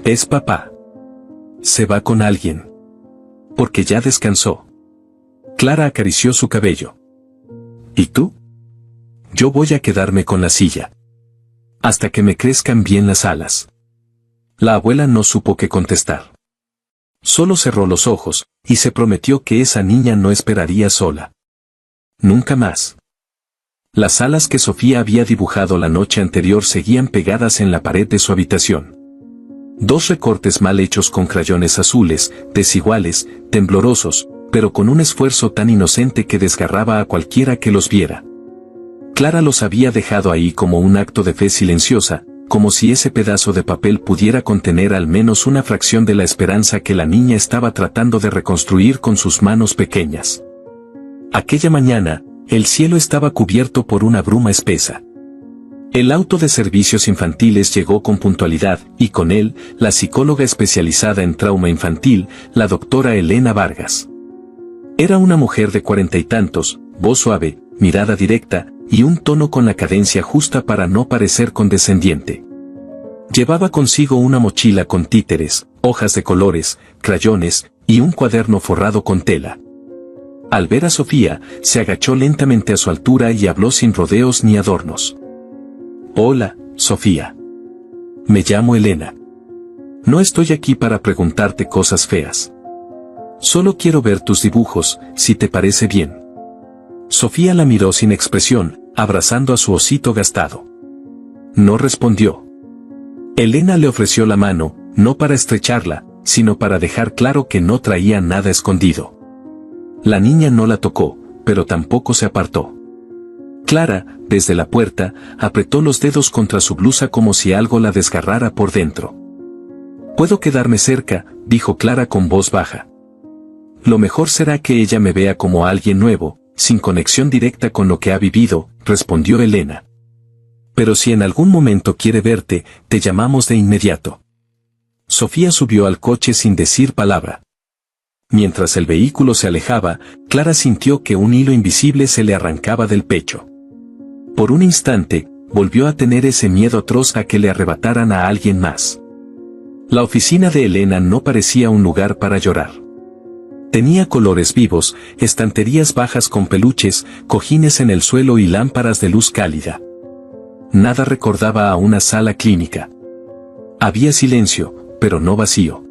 es papá. Se va con alguien. Porque ya descansó. Clara acarició su cabello. ¿Y tú? Yo voy a quedarme con la silla. Hasta que me crezcan bien las alas. La abuela no supo qué contestar. Solo cerró los ojos, y se prometió que esa niña no esperaría sola. Nunca más. Las alas que Sofía había dibujado la noche anterior seguían pegadas en la pared de su habitación. 2 recortes mal hechos con crayones azules, desiguales, temblorosos, pero con un esfuerzo tan inocente que desgarraba a cualquiera que los viera. Clara los había dejado ahí como un acto de fe silenciosa, como si ese pedazo de papel pudiera contener al menos una fracción de la esperanza que la niña estaba tratando de reconstruir con sus manos pequeñas. Aquella mañana, el cielo estaba cubierto por una bruma espesa. El auto de servicios infantiles llegó con puntualidad, y con él, la psicóloga especializada en trauma infantil, la doctora Elena Vargas. Era una mujer de 40 y tantos, voz suave, mirada directa, y un tono con la cadencia justa para no parecer condescendiente. Llevaba consigo una mochila con títeres, hojas de colores, crayones, y un cuaderno forrado con tela. Al ver a Sofía, se agachó lentamente a su altura y habló sin rodeos ni adornos. Hola, Sofía. Me llamo Elena. No estoy aquí para preguntarte cosas feas. Solo quiero ver tus dibujos, si te parece bien. Sofía la miró sin expresión, abrazando a su osito gastado. No respondió. Elena le ofreció la mano, no para estrecharla, sino para dejar claro que no traía nada escondido. La niña no la tocó, pero tampoco se apartó. Clara, desde la puerta, apretó los dedos contra su blusa como si algo la desgarrara por dentro. «Puedo quedarme cerca», dijo Clara con voz baja. «Lo mejor será que ella me vea como alguien nuevo, sin conexión directa con lo que ha vivido», respondió Elena. «Pero si en algún momento quiere verte, te llamamos de inmediato». Sofía subió al coche sin decir palabra. Mientras el vehículo se alejaba, Clara sintió que un hilo invisible se le arrancaba del pecho. Por un instante, volvió a tener ese miedo atroz a que le arrebataran a alguien más. La oficina de Elena no parecía un lugar para llorar. Tenía colores vivos, estanterías bajas con peluches, cojines en el suelo y lámparas de luz cálida. Nada recordaba a una sala clínica. Había silencio, pero no vacío.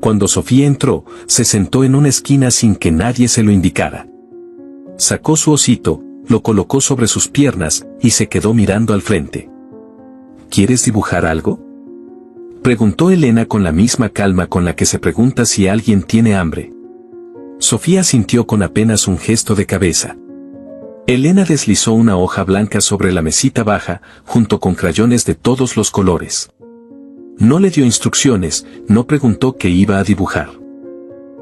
Cuando Sofía entró, se sentó en una esquina sin que nadie se lo indicara. Sacó su osito, lo colocó sobre sus piernas, y se quedó mirando al frente. ¿Quieres dibujar algo?, preguntó Elena con la misma calma con la que se pregunta si alguien tiene hambre. Sofía sintió con apenas un gesto de cabeza. Elena deslizó una hoja blanca sobre la mesita baja, junto con crayones de todos los colores. No le dio instrucciones, no preguntó qué iba a dibujar.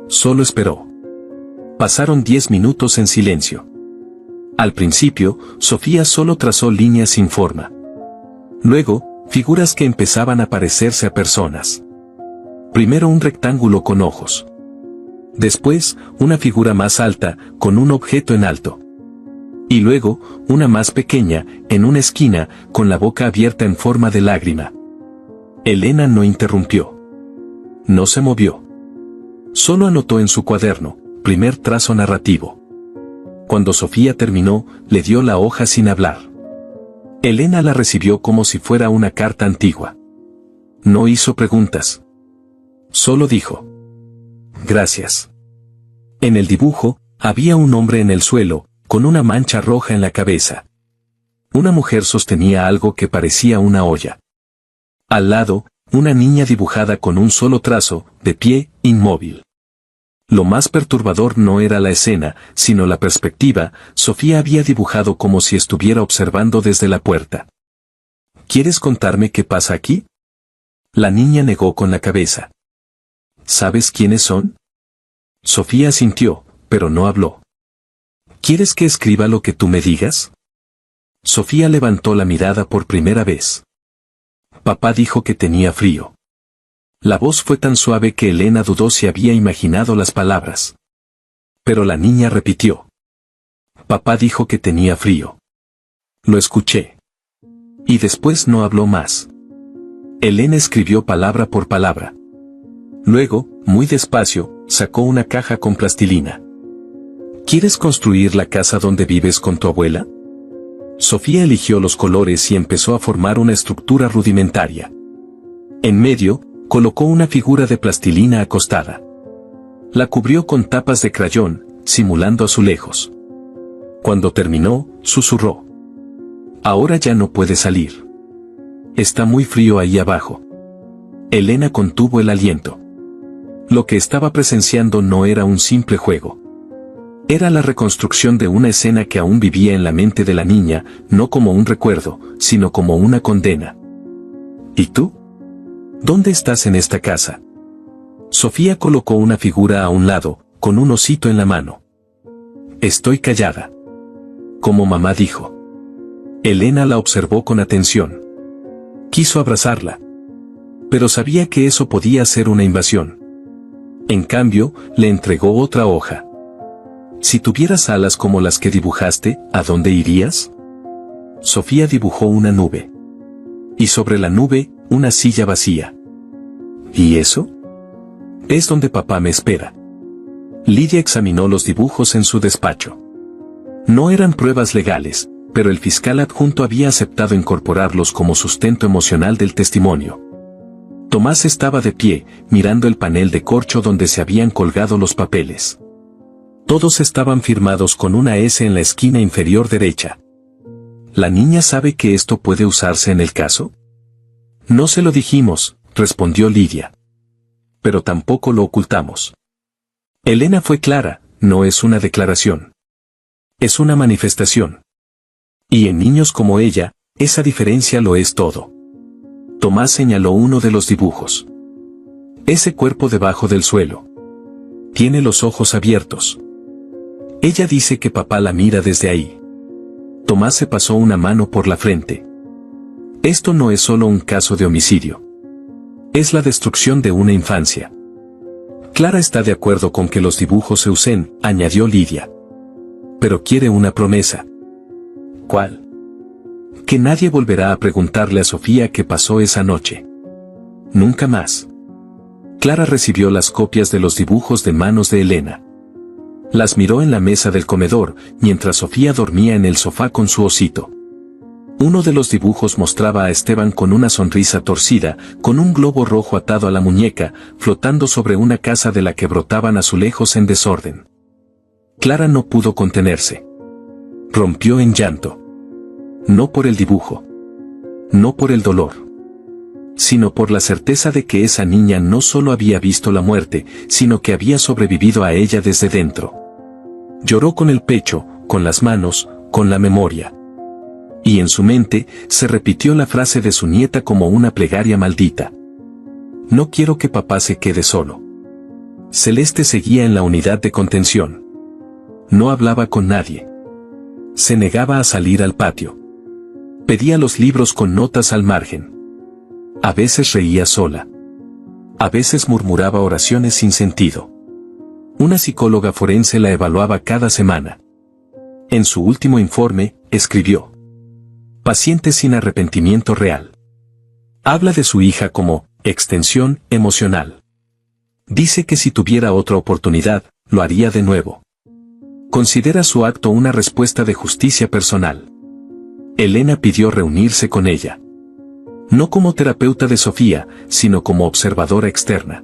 Solo esperó. Pasaron 10 minutos en silencio. Al principio, Sofía solo trazó líneas sin forma. Luego, figuras que empezaban a parecerse a personas. Primero un rectángulo con ojos. Después, una figura más alta, con un objeto en alto. Y luego, una más pequeña, en una esquina, con la boca abierta en forma de lágrima. Elena no interrumpió. No se movió. Solo anotó en su cuaderno, primer trazo narrativo. Cuando Sofía terminó, le dio la hoja sin hablar. Elena la recibió como si fuera una carta antigua. No hizo preguntas. Solo dijo: «Gracias». En el dibujo, había un hombre en el suelo, con una mancha roja en la cabeza. Una mujer sostenía algo que parecía una olla. Al lado, una niña dibujada con un solo trazo, de pie, inmóvil. Lo más perturbador no era la escena, sino la perspectiva. Sofía había dibujado como si estuviera observando desde la puerta. «¿Quieres contarme qué pasa aquí?». La niña negó con la cabeza. «¿Sabes quiénes son?». Sofía asintió, pero no habló. ¿Quieres que escriba lo que tú me digas? Sofía levantó la mirada por primera vez. Papá dijo que tenía frío. La voz fue tan suave que Elena dudó si había imaginado las palabras. Pero la niña repitió. Papá dijo que tenía frío. Lo escuché. Y después no habló más. Elena escribió palabra por palabra. Luego, muy despacio, sacó una caja con plastilina. ¿Quieres construir la casa donde vives con tu abuela? Sofía eligió los colores y empezó a formar una estructura rudimentaria. En medio, colocó una figura de plastilina acostada. La cubrió con tapas de crayón, simulando azulejos. Cuando terminó, susurró. Ahora ya no puede salir. Está muy frío ahí abajo. Elena contuvo el aliento. Lo que estaba presenciando no era un simple juego. Era la reconstrucción de una escena que aún vivía en la mente de la niña, no como un recuerdo, sino como una condena. ¿Y tú? ¿Dónde estás en esta casa? Sofía colocó una figura a un lado, con un osito en la mano. Estoy callada. Como mamá dijo. Elena la observó con atención. Quiso abrazarla. Pero sabía que eso podía ser una invasión. En cambio, le entregó otra hoja. Si tuvieras alas como las que dibujaste, ¿a dónde irías? Sofía dibujó una nube. Y sobre la nube, una silla vacía. ¿Y eso? Es donde papá me espera. Lidia examinó los dibujos en su despacho. No eran pruebas legales, pero el fiscal adjunto había aceptado incorporarlos como sustento emocional del testimonio. Tomás estaba de pie, mirando el panel de corcho donde se habían colgado los papeles. Todos estaban firmados con una S en la esquina inferior derecha. ¿La niña sabe que esto puede usarse en el caso? No se lo dijimos, respondió Lidia. Pero tampoco lo ocultamos. Elena fue clara, no es una declaración. Es una manifestación. Y en niños como ella, esa diferencia lo es todo. Tomás señaló uno de los dibujos. Ese cuerpo debajo del suelo. Tiene los ojos abiertos. Ella dice que papá la mira desde ahí. Tomás se pasó una mano por la frente. Esto no es solo un caso de homicidio. Es la destrucción de una infancia. Clara está de acuerdo con que los dibujos se usen, añadió Lidia. Pero quiere una promesa. ¿Cuál? Que nadie volverá a preguntarle a Sofía qué pasó esa noche. Nunca más. Clara recibió las copias de los dibujos de manos de Elena. Las miró en la mesa del comedor, mientras Sofía dormía en el sofá con su osito. Uno de los dibujos mostraba a Esteban con una sonrisa torcida, con un globo rojo atado a la muñeca, flotando sobre una casa de la que brotaban azulejos en desorden. Clara no pudo contenerse. Rompió en llanto. No por el dibujo. No por el dolor. Sino por la certeza de que esa niña no solo había visto la muerte, sino que había sobrevivido a ella desde dentro. Lloró con el pecho, con las manos, con la memoria. Y en su mente, se repitió la frase de su nieta como una plegaria maldita. No quiero que papá se quede solo. Celeste seguía en la unidad de contención. No hablaba con nadie. Se negaba a salir al patio. Pedía los libros con notas al margen. A veces reía sola. A veces murmuraba oraciones sin sentido. Una psicóloga forense la evaluaba cada semana. En su último informe, escribió: paciente sin arrepentimiento real. Habla de su hija como extensión emocional. Dice que si tuviera otra oportunidad, lo haría de nuevo. Considera su acto una respuesta de justicia personal. Elena pidió reunirse con ella. No como terapeuta de Sofía, sino como observadora externa.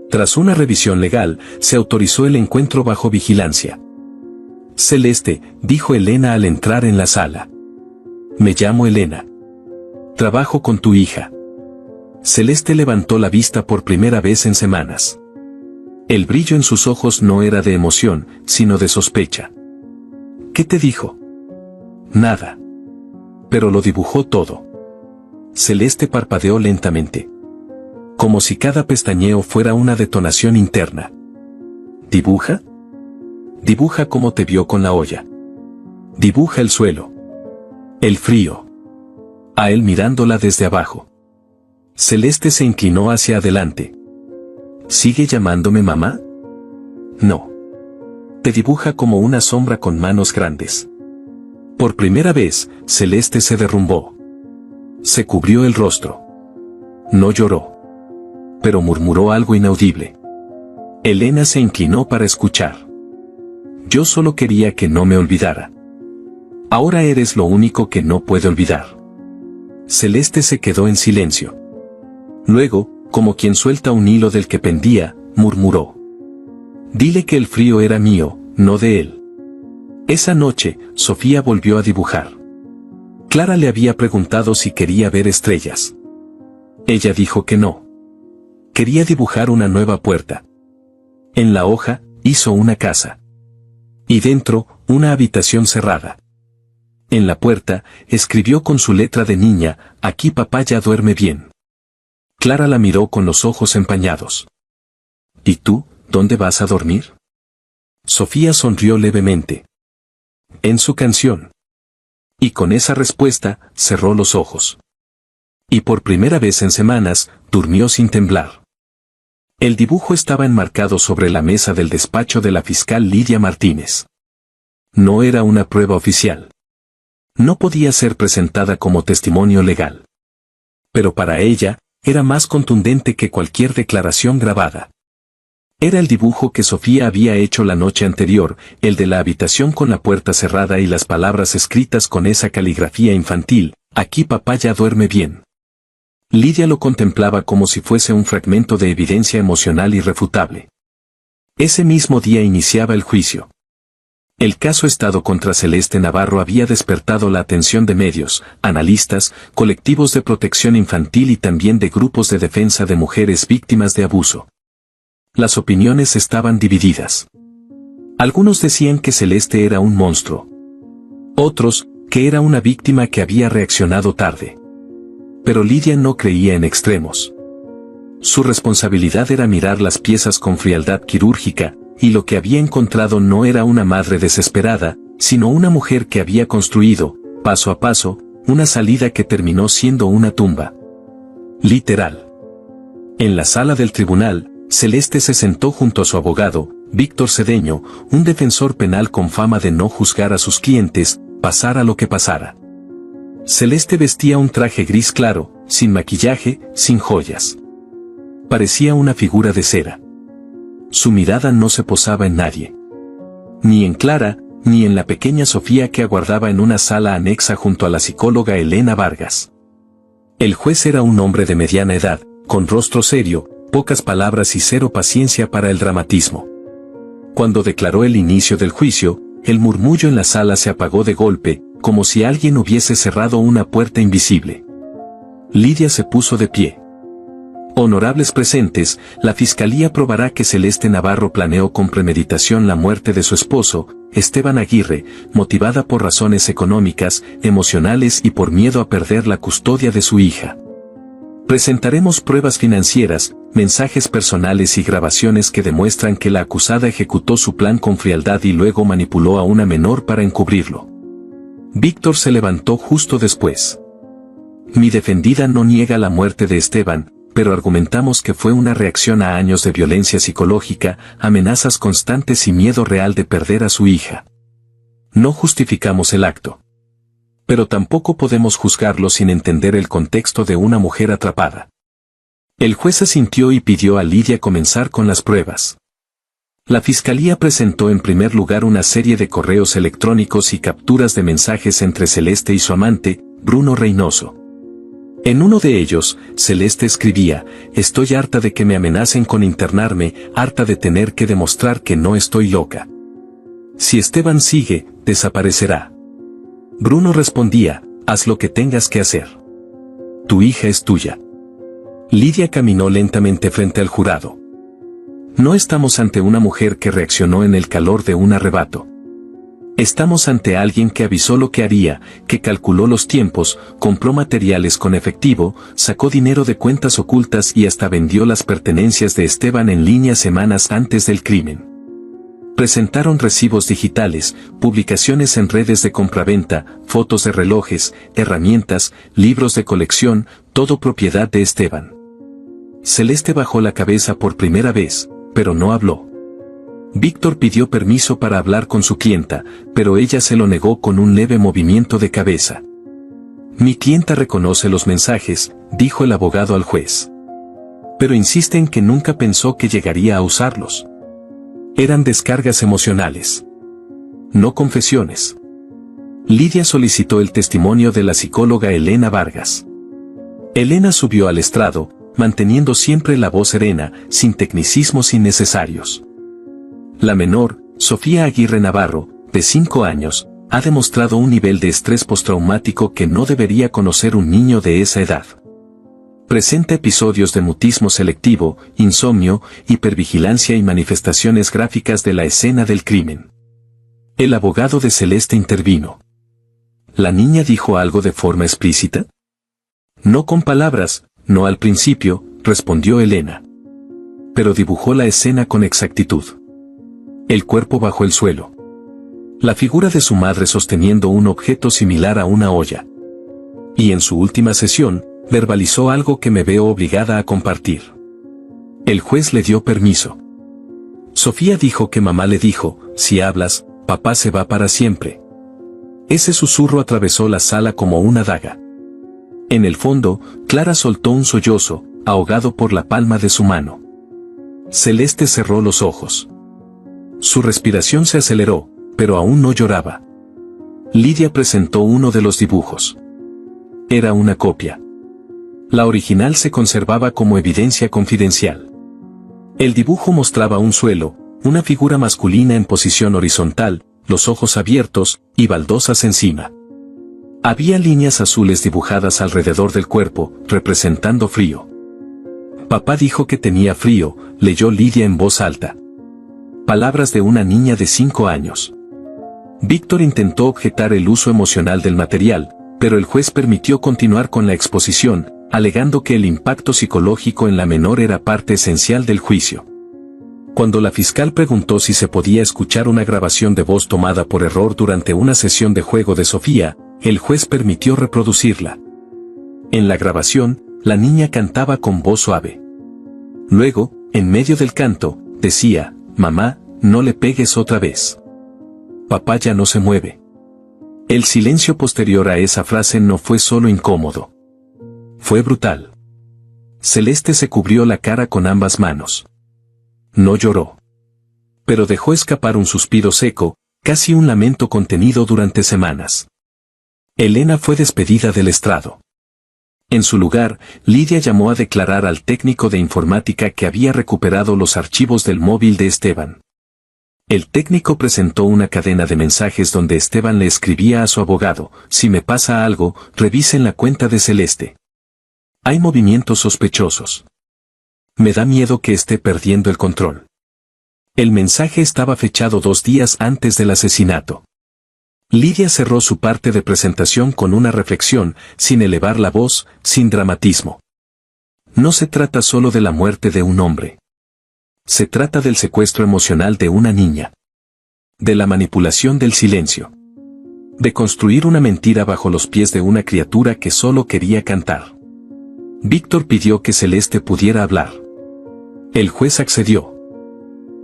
Tras una revisión legal, se autorizó el encuentro bajo vigilancia. Celeste, dijo Elena al entrar en la sala. Me llamo Elena. Trabajo con tu hija. Celeste levantó la vista por primera vez en semanas. El brillo en sus ojos no era de emoción, sino de sospecha. ¿Qué te dijo? Nada. Pero lo dibujó todo. Celeste parpadeó lentamente. Como si cada pestañeo fuera una detonación interna. ¿Dibuja? Dibuja cómo te vio con la olla. Dibuja el suelo. El frío. A él mirándola desde abajo. Celeste se inclinó hacia adelante. ¿Sigue llamándome mamá? No. Te dibuja como una sombra con manos grandes. Por primera vez, Celeste se derrumbó. Se cubrió el rostro. No lloró. Pero murmuró algo inaudible. Elena se inclinó para escuchar. Yo solo quería que no me olvidara. Ahora eres lo único que no puede olvidar. Celeste se quedó en silencio. Luego, como quien suelta un hilo del que pendía, murmuró. Dile que el frío era mío, no de él. Esa noche, Sofía volvió a dibujar. Clara le había preguntado si quería ver estrellas. Ella dijo que no. Quería dibujar una nueva puerta. En la hoja, hizo una casa. Y dentro, una habitación cerrada. En la puerta, escribió con su letra de niña, aquí papá ya duerme bien. Clara la miró con los ojos empañados. ¿Y tú, dónde vas a dormir? Sofía sonrió levemente. En su canción. Y con esa respuesta, cerró los ojos. Y por primera vez en semanas, durmió sin temblar. El dibujo estaba enmarcado sobre la mesa del despacho de la fiscal Lidia Martínez. No era una prueba oficial. No podía ser presentada como testimonio legal. Pero para ella, era más contundente que cualquier declaración grabada. Era el dibujo que Sofía había hecho la noche anterior, el de la habitación con la puerta cerrada y las palabras escritas con esa caligrafía infantil, aquí papá ya duerme bien. Lidia lo contemplaba como si fuese un fragmento de evidencia emocional irrefutable. Ese mismo día iniciaba el juicio. El caso Estado contra Celeste Navarro había despertado la atención de medios, analistas, colectivos de protección infantil y también de grupos de defensa de mujeres víctimas de abuso. Las opiniones estaban divididas. Algunos decían que Celeste era un monstruo. Otros, que era una víctima que había reaccionado tarde. Pero Lidia no creía en extremos. Su responsabilidad era mirar las piezas con frialdad quirúrgica, y lo que había encontrado no era una madre desesperada, sino una mujer que había construido, paso a paso, una salida que terminó siendo una tumba. Literal. En la sala del tribunal, Celeste se sentó junto a su abogado, Víctor Cedeño, un defensor penal con fama de no juzgar a sus clientes, pasara lo que pasara. Celeste vestía un traje gris claro, sin maquillaje, sin joyas. Parecía una figura de cera. Su mirada no se posaba en nadie. Ni en Clara, ni en la pequeña Sofía que aguardaba en una sala anexa junto a la psicóloga Elena Vargas. El juez era un hombre de mediana edad, con rostro serio, pocas palabras y cero paciencia para el dramatismo. Cuando declaró el inicio del juicio, el murmullo en la sala se apagó de golpe, como si alguien hubiese cerrado una puerta invisible. Lidia se puso de pie. Honorables presentes, la fiscalía probará que Celeste Navarro planeó con premeditación la muerte de su esposo, Esteban Aguirre, motivada por razones económicas, emocionales y por miedo a perder la custodia de su hija. Presentaremos pruebas financieras, mensajes personales y grabaciones que demuestran que la acusada ejecutó su plan con frialdad y luego manipuló a una menor para encubrirlo. Víctor se levantó justo después. Mi defendida no niega la muerte de Esteban, pero argumentamos que fue una reacción a años de violencia psicológica, amenazas constantes y miedo real de perder a su hija. No justificamos el acto. Pero tampoco podemos juzgarlo sin entender el contexto de una mujer atrapada. El juez asintió y pidió a Lidia comenzar con las pruebas. La fiscalía presentó en primer lugar una serie de correos electrónicos y capturas de mensajes entre Celeste y su amante, Bruno Reynoso. En uno de ellos, Celeste escribía, estoy harta de que me amenacen con internarme, harta de tener que demostrar que no estoy loca. Si Esteban sigue, desaparecerá. Bruno respondía, haz lo que tengas que hacer. Tu hija es tuya. Lidia caminó lentamente frente al jurado. No estamos ante una mujer que reaccionó en el calor de un arrebato. Estamos ante alguien que avisó lo que haría, que calculó los tiempos, compró materiales con efectivo, sacó dinero de cuentas ocultas y hasta vendió las pertenencias de Esteban en línea semanas antes del crimen. Presentaron recibos digitales, publicaciones en redes de compraventa, fotos de relojes, herramientas, libros de colección, todo propiedad de Esteban. Celeste bajó la cabeza por primera vez, pero no habló. Víctor pidió permiso para hablar con su clienta, pero ella se lo negó con un leve movimiento de cabeza. Mi clienta reconoce los mensajes, dijo el abogado al juez. Pero insiste en que nunca pensó que llegaría a usarlos. Eran descargas emocionales. No confesiones. Lidia solicitó el testimonio de la psicóloga Elena Vargas. Elena subió al estrado, manteniendo siempre la voz serena, sin tecnicismos innecesarios. La menor, Sofía Aguirre Navarro, de 5 años, ha demostrado un nivel de estrés postraumático que no debería conocer un niño de esa edad. Presenta episodios de mutismo selectivo, insomnio, hipervigilancia y manifestaciones gráficas de la escena del crimen. El abogado de Celeste intervino. ¿La niña dijo algo de forma explícita? No con palabras, no al principio, respondió Elena. Pero dibujó la escena con exactitud. El cuerpo bajo el suelo. La figura de su madre sosteniendo un objeto similar a una olla. Y en su última sesión, verbalizó algo que me veo obligada a compartir. El juez le dio permiso. Sofía dijo que mamá le dijo, si hablas, papá se va para siempre. Ese susurro atravesó la sala como una daga. En el fondo, Clara soltó un sollozo, ahogado por la palma de su mano. Celeste cerró los ojos. Su respiración se aceleró, pero aún no lloraba. Lidia presentó uno de los dibujos. Era una copia. La original se conservaba como evidencia confidencial. El dibujo mostraba un suelo, una figura masculina en posición horizontal, los ojos abiertos, y baldosas encima. Había líneas azules dibujadas alrededor del cuerpo, representando frío. Papá dijo que tenía frío, leyó Lidia en voz alta. Palabras de una niña de 5 años. Víctor intentó objetar el uso emocional del material, pero el juez permitió continuar con la exposición, alegando que el impacto psicológico en la menor era parte esencial del juicio. Cuando la fiscal preguntó si se podía escuchar una grabación de voz tomada por error durante una sesión de juego de Sofía, el juez permitió reproducirla. En la grabación, la niña cantaba con voz suave. Luego, en medio del canto, decía, «Mamá, no le pegues otra vez. Papá ya no se mueve». El silencio posterior a esa frase no fue solo incómodo. Fue brutal. Celeste se cubrió la cara con ambas manos. No lloró. Pero dejó escapar un suspiro seco, casi un lamento contenido durante semanas. Elena fue despedida del estrado. En su lugar, Lidia llamó a declarar al técnico de informática que había recuperado los archivos del móvil de Esteban. El técnico presentó una cadena de mensajes donde Esteban le escribía a su abogado, si me pasa algo, revisen la cuenta de Celeste. Hay movimientos sospechosos. Me da miedo que esté perdiendo el control. El mensaje estaba fechado 2 días antes del asesinato. Lidia cerró su parte de presentación con una reflexión, sin elevar la voz, sin dramatismo. No se trata solo de la muerte de un hombre. Se trata del secuestro emocional de una niña. De la manipulación del silencio. De construir una mentira bajo los pies de una criatura que solo quería cantar. Víctor pidió que Celeste pudiera hablar. El juez accedió.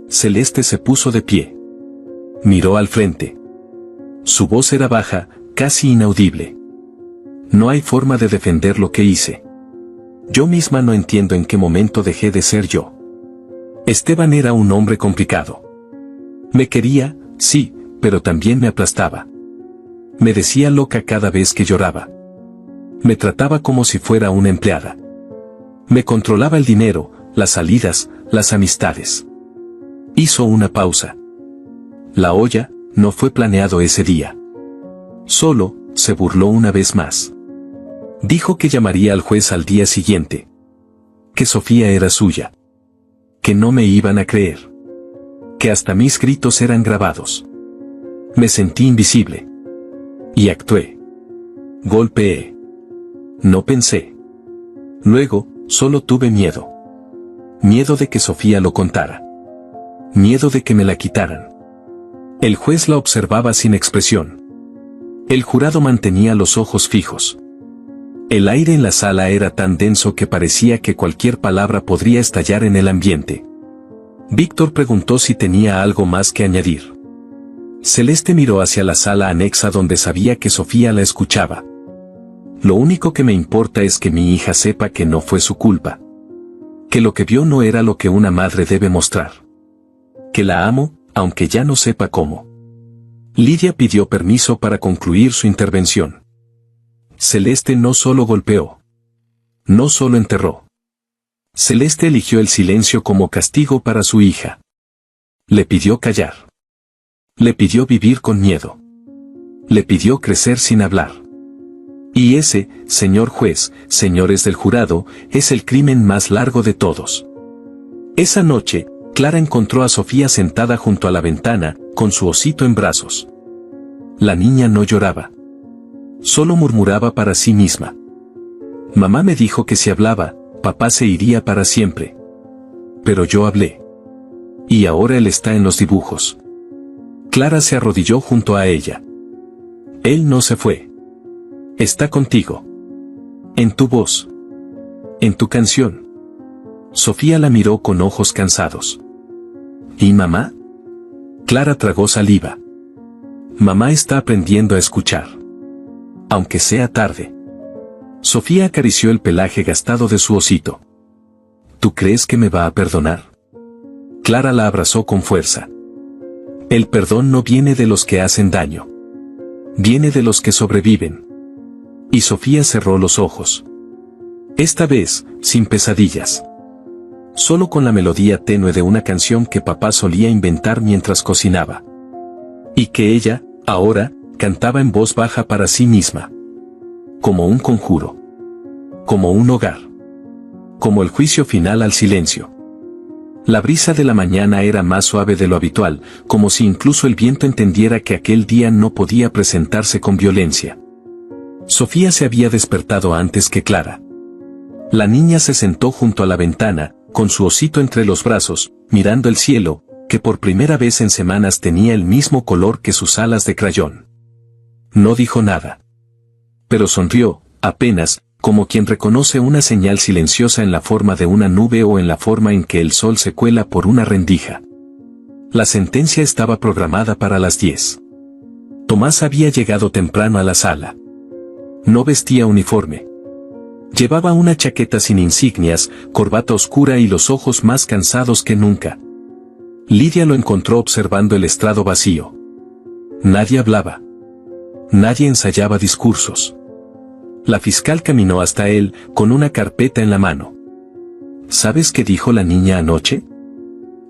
Celeste se puso de pie. Miró al frente. Su voz era baja, casi inaudible. No hay forma de defender lo que hice. Yo misma no entiendo en qué momento dejé de ser yo. Esteban era un hombre complicado. Me quería, sí, pero también me aplastaba. Me decía loca cada vez que lloraba. Me trataba como si fuera una empleada. Me controlaba el dinero, las salidas, las amistades. Hizo una pausa. La olla, no fue planeado ese día. Solo, se burló una vez más. Dijo que llamaría al juez al día siguiente. Que Sofía era suya. Que no me iban a creer. Que hasta mis gritos eran grabados. Me sentí invisible. Y actué. Golpeé. No pensé. Luego, solo tuve miedo. Miedo de que Sofía lo contara. Miedo de que me la quitaran. El juez la observaba sin expresión. El jurado mantenía los ojos fijos. El aire en la sala era tan denso que parecía que cualquier palabra podría estallar en el ambiente. Víctor preguntó si tenía algo más que añadir. Celeste miró hacia la sala anexa donde sabía que Sofía la escuchaba. Lo único que me importa es que mi hija sepa que no fue su culpa. Que lo que vio no era lo que una madre debe mostrar. Que la amo, aunque ya no sepa cómo. Lidia pidió permiso para concluir su intervención. Celeste no solo golpeó. No solo enterró. Celeste eligió el silencio como castigo para su hija. Le pidió callar. Le pidió vivir con miedo. Le pidió crecer sin hablar. Y ese, señor juez, señores del jurado, es el crimen más largo de todos. Esa noche, Clara encontró a Sofía sentada junto a la ventana, con su osito en brazos. La niña no lloraba. Solo murmuraba para sí misma. Mamá me dijo que si hablaba, papá se iría para siempre. Pero yo hablé. Y ahora él está en los dibujos. Clara se arrodilló junto a ella. Él no se fue. Está contigo. En tu voz. En tu canción. Sofía la miró con ojos cansados. ¿Y mamá? Clara tragó saliva. Mamá está aprendiendo a escuchar. Aunque sea tarde. Sofía acarició el pelaje gastado de su osito. ¿Tú crees que me va a perdonar? Clara la abrazó con fuerza. El perdón no viene de los que hacen daño. Viene de los que sobreviven. Y Sofía cerró los ojos. Esta vez, sin pesadillas. Solo con la melodía tenue de una canción que papá solía inventar mientras cocinaba. Y que ella, ahora, cantaba en voz baja para sí misma. Como un conjuro. Como un hogar. Como el juicio final al silencio. La brisa de la mañana era más suave de lo habitual, como si incluso el viento entendiera que aquel día no podía presentarse con violencia. Sofía se había despertado antes que Clara. La niña se sentó junto a la ventana, con su osito entre los brazos, mirando el cielo, que por primera vez en semanas tenía el mismo color que sus alas de crayón. No dijo nada. Pero sonrió, apenas, como quien reconoce una señal silenciosa en la forma de una nube o en la forma en que el sol se cuela por una rendija. La sentencia estaba programada para las 10. Tomás había llegado temprano a la sala. No vestía uniforme. Llevaba una chaqueta sin insignias, corbata oscura y los ojos más cansados que nunca. Lidia lo encontró observando el estrado vacío. Nadie hablaba. Nadie ensayaba discursos. La fiscal caminó hasta él, con una carpeta en la mano. ¿Sabes qué dijo la niña anoche?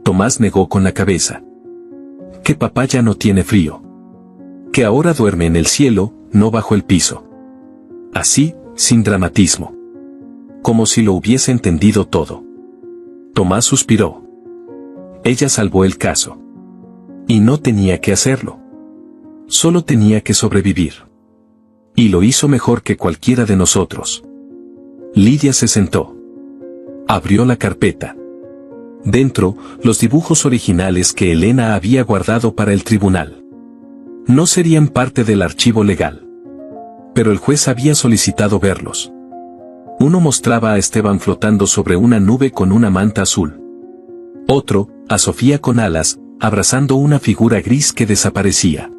Tomás negó con la cabeza. Que papá ya no tiene frío. Que ahora duerme en el cielo, no bajo el piso. Así, sin dramatismo. Como si lo hubiese entendido todo. Tomás suspiró. Ella salvó el caso. Y no tenía que hacerlo. Solo tenía que sobrevivir. Y lo hizo mejor que cualquiera de nosotros. Lidia se sentó. Abrió la carpeta. Dentro, los dibujos originales que Elena había guardado para el tribunal. No serían parte del archivo legal. Pero el juez había solicitado verlos. Uno mostraba a Esteban flotando sobre una nube con una manta azul. Otro, a Sofía con alas, abrazando una figura gris que desaparecía.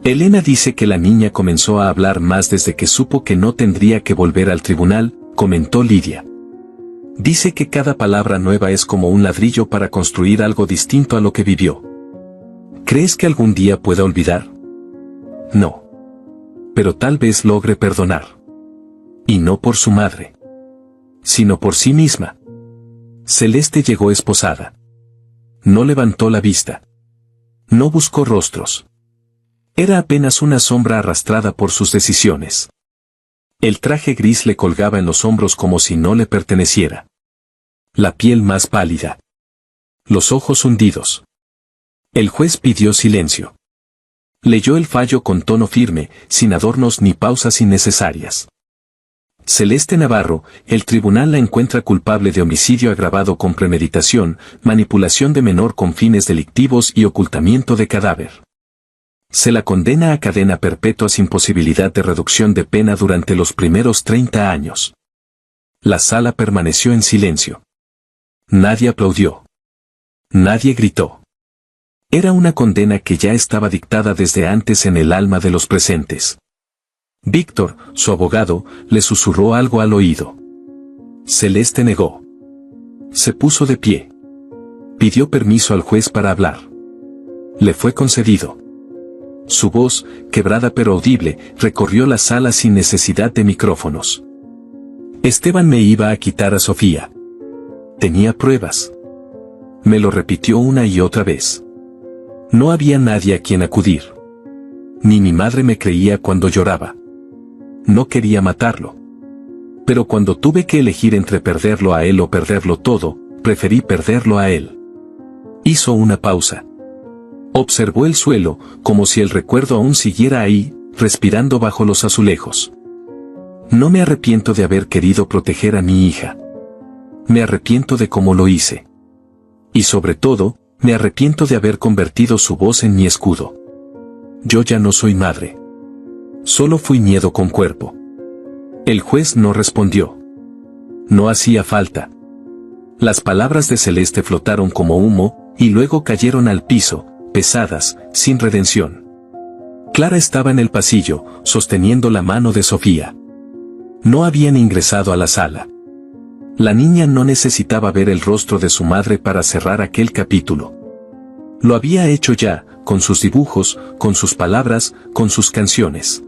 Elena dice que la niña comenzó a hablar más desde que supo que no tendría que volver al tribunal, comentó Lidia. Dice que cada palabra nueva es como un ladrillo para construir algo distinto a lo que vivió. ¿Crees que algún día pueda olvidar? No. Pero tal vez logre perdonar. Y no por su madre, sino por sí misma. Celeste llegó esposada. No levantó la vista. No buscó rostros. Era apenas una sombra arrastrada por sus decisiones. El traje gris le colgaba en los hombros como si no le perteneciera. La piel más pálida. Los ojos hundidos. El juez pidió silencio. Leyó el fallo con tono firme, sin adornos ni pausas innecesarias. Celeste Navarro, el tribunal la encuentra culpable de homicidio agravado con premeditación, manipulación de menor con fines delictivos y ocultamiento de cadáver. Se la condena a cadena perpetua sin posibilidad de reducción de pena durante los primeros 30 años. La sala permaneció en silencio. Nadie aplaudió. Nadie gritó. Era una condena que ya estaba dictada desde antes en el alma de los presentes. Víctor, su abogado, le susurró algo al oído. Celeste negó. Se puso de pie. Pidió permiso al juez para hablar. Le fue concedido. Su voz, quebrada pero audible, recorrió la sala sin necesidad de micrófonos. Esteban me iba a quitar a Sofía. Tenía pruebas. Me lo repitió una y otra vez. No había nadie a quien acudir. Ni mi madre me creía cuando lloraba. No quería matarlo. Pero cuando tuve que elegir entre perderlo a él o perderlo todo, preferí perderlo a él. Hizo una pausa. Observó el suelo, como si el recuerdo aún siguiera ahí, respirando bajo los azulejos. No me arrepiento de haber querido proteger a mi hija. Me arrepiento de cómo lo hice. Y sobre todo, me arrepiento de haber convertido su voz en mi escudo. Yo ya no soy madre. Solo fui miedo con cuerpo. El juez no respondió. No hacía falta. Las palabras de Celeste flotaron como humo, y luego cayeron al piso, pesadas, sin redención. Clara estaba en el pasillo, sosteniendo la mano de Sofía. No habían ingresado a la sala. La niña no necesitaba ver el rostro de su madre para cerrar aquel capítulo. Lo había hecho ya, con sus dibujos, con sus palabras, con sus canciones.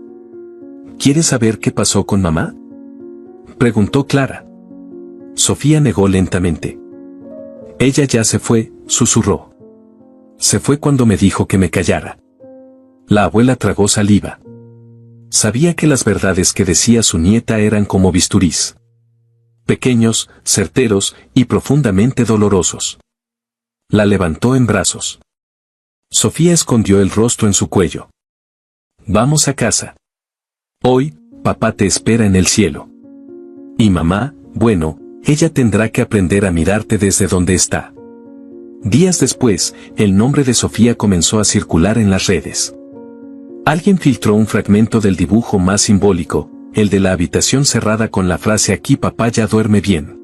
¿Quieres saber qué pasó con mamá?, preguntó Clara. Sofía negó lentamente. Ella ya se fue, susurró. Se fue cuando me dijo que me callara. La abuela tragó saliva. Sabía que las verdades que decía su nieta eran como bisturís. Pequeños, certeros y profundamente dolorosos. La levantó en brazos. Sofía escondió el rostro en su cuello. Vamos a casa. Hoy, papá te espera en el cielo. Y mamá, bueno, ella tendrá que aprender a mirarte desde donde está. Días después, el nombre de Sofía comenzó a circular en las redes. Alguien filtró un fragmento del dibujo más simbólico, el de la habitación cerrada con la frase «Aquí papá ya duerme bien».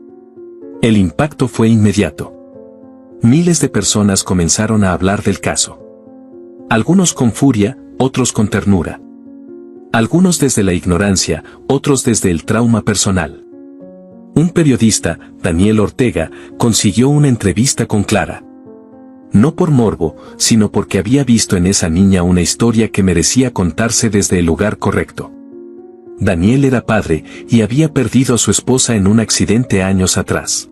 El impacto fue inmediato. Miles de personas comenzaron a hablar del caso. Algunos con furia, otros con ternura. Algunos desde la ignorancia, otros desde el trauma personal. Un periodista, Daniel Ortega, consiguió una entrevista con Clara. No por morbo, sino porque había visto en esa niña una historia que merecía contarse desde el lugar correcto. Daniel era padre y había perdido a su esposa en un accidente años atrás.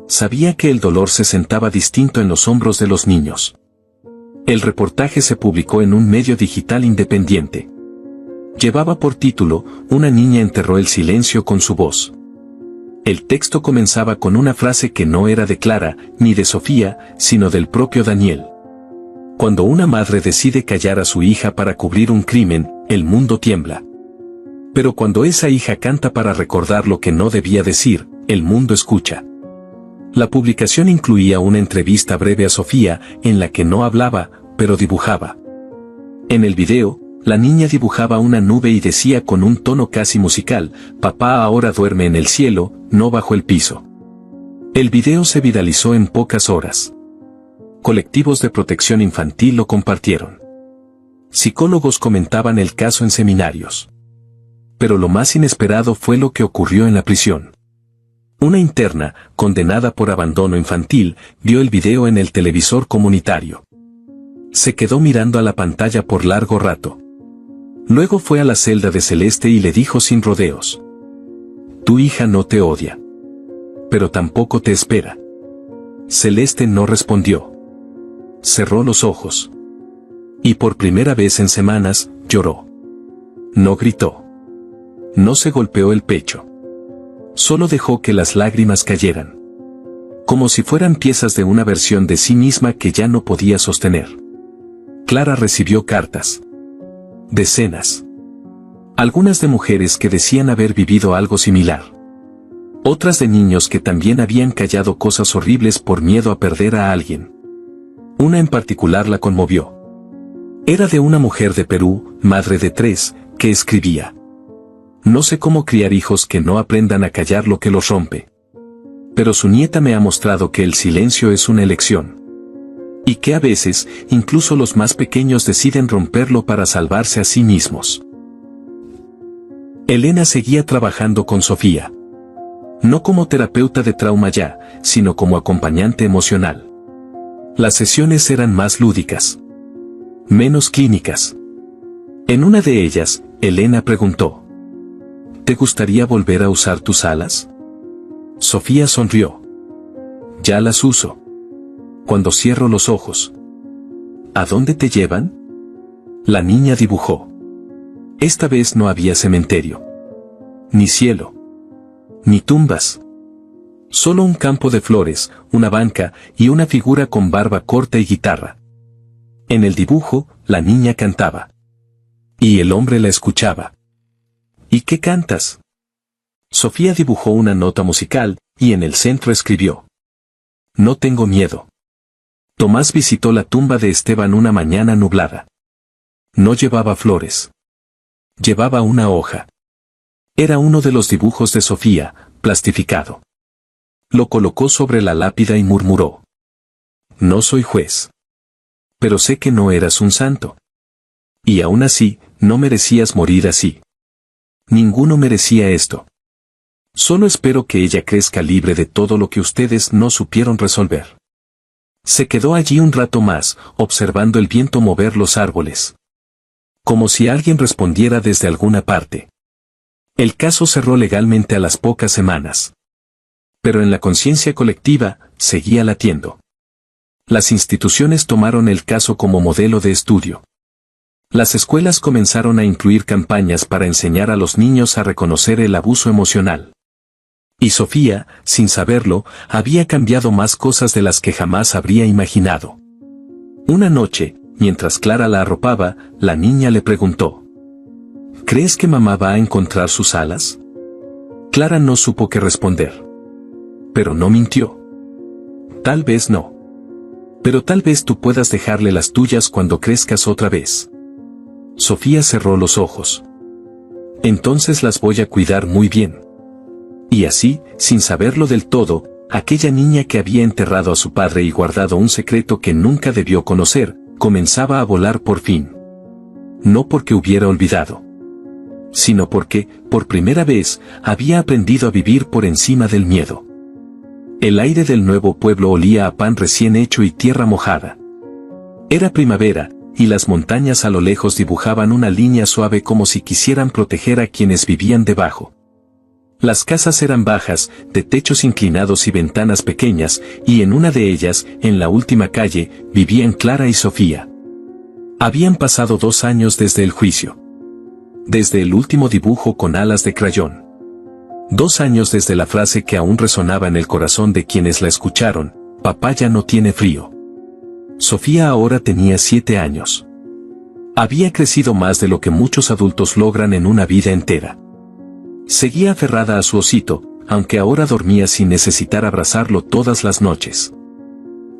Sabía que el dolor se sentaba distinto en los hombros de los niños. El reportaje se publicó en un medio digital independiente. Llevaba por título, Una niña enterró el silencio con su voz. El texto comenzaba con una frase que no era de Clara, ni de Sofía, sino del propio Daniel. Cuando una madre decide callar a su hija para cubrir un crimen, el mundo tiembla. Pero cuando esa hija canta para recordar lo que no debía decir, el mundo escucha. La publicación incluía una entrevista breve a Sofía, en la que no hablaba, pero dibujaba. En el video, la niña dibujaba una nube y decía con un tono casi musical, «Papá ahora duerme en el cielo, no bajo el piso». El video se viralizó en pocas horas. Colectivos de protección infantil lo compartieron. Psicólogos comentaban el caso en seminarios. Pero lo más inesperado fue lo que ocurrió en la prisión. Una interna, condenada por abandono infantil, vio el video en el televisor comunitario. Se quedó mirando a la pantalla por largo rato. Luego fue a la celda de Celeste y le dijo sin rodeos: «Tu hija no te odia. Pero tampoco te espera». Celeste no respondió. Cerró los ojos. Y por primera vez en semanas, lloró. No gritó. No se golpeó el pecho. Solo dejó que las lágrimas cayeran. Como si fueran piezas de una versión de sí misma que ya no podía sostener. Clara recibió cartas. Decenas. Algunas de mujeres que decían haber vivido algo similar. Otras de niños que también habían callado cosas horribles por miedo a perder a alguien. Una en particular la conmovió. Era de una mujer de Perú, madre de 3, que escribía: no sé cómo criar hijos que no aprendan a callar lo que los rompe. Pero su nieta me ha mostrado que el silencio es una elección. Y que a veces, incluso los más pequeños deciden romperlo para salvarse a sí mismos. Elena seguía trabajando con Sofía. No como terapeuta de trauma ya, sino como acompañante emocional. Las sesiones eran más lúdicas. Menos clínicas. En una de ellas, Elena preguntó: ¿te gustaría volver a usar tus alas? Sofía sonrió. Ya las uso. Cuando cierro los ojos. ¿A dónde te llevan? La niña dibujó. Esta vez no había cementerio. Ni cielo. Ni tumbas. Solo un campo de flores, una banca y una figura con barba corta y guitarra. En el dibujo, la niña cantaba. Y el hombre la escuchaba. ¿Y qué cantas? Sofía dibujó una nota musical, y en el centro escribió: no tengo miedo. Tomás visitó la tumba de Esteban una mañana nublada. No llevaba flores. Llevaba una hoja. Era uno de los dibujos de Sofía, plastificado. Lo colocó sobre la lápida y murmuró: no soy juez. Pero sé que no eras un santo. Y aún así, no merecías morir así. Ninguno merecía esto. Solo espero que ella crezca libre de todo lo que ustedes no supieron resolver. Se quedó allí un rato más, observando el viento mover los árboles. Como si alguien respondiera desde alguna parte. El caso cerró legalmente a las pocas semanas. Pero en la conciencia colectiva, seguía latiendo. Las instituciones tomaron el caso como modelo de estudio. Las escuelas comenzaron a incluir campañas para enseñar a los niños a reconocer el abuso emocional. Y Sofía, sin saberlo, había cambiado más cosas de las que jamás habría imaginado. Una noche, mientras Clara la arropaba, la niña le preguntó: ¿crees que mamá va a encontrar sus alas? Clara no supo qué responder. Pero no mintió. Tal vez no. Pero tal vez tú puedas dejarle las tuyas cuando crezcas otra vez. Sofía cerró los ojos. Entonces las voy a cuidar muy bien. Y así, sin saberlo del todo, aquella niña que había enterrado a su padre y guardado un secreto que nunca debió conocer, comenzaba a volar por fin. No porque hubiera olvidado, sino porque, por primera vez, había aprendido a vivir por encima del miedo. El aire del nuevo pueblo olía a pan recién hecho y tierra mojada. Era primavera, y las montañas a lo lejos dibujaban una línea suave como si quisieran proteger a quienes vivían debajo. Las casas eran bajas, de techos inclinados y ventanas pequeñas, y en una de ellas, en la última calle, vivían Clara y Sofía. Habían pasado 2 años desde el juicio. Desde el último dibujo con alas de crayón. 2 años desde la frase que aún resonaba en el corazón de quienes la escucharon: papá ya no tiene frío. Sofía ahora tenía 7 años. Había crecido más de lo que muchos adultos logran en una vida entera. Seguía aferrada a su osito, aunque ahora dormía sin necesitar abrazarlo todas las noches.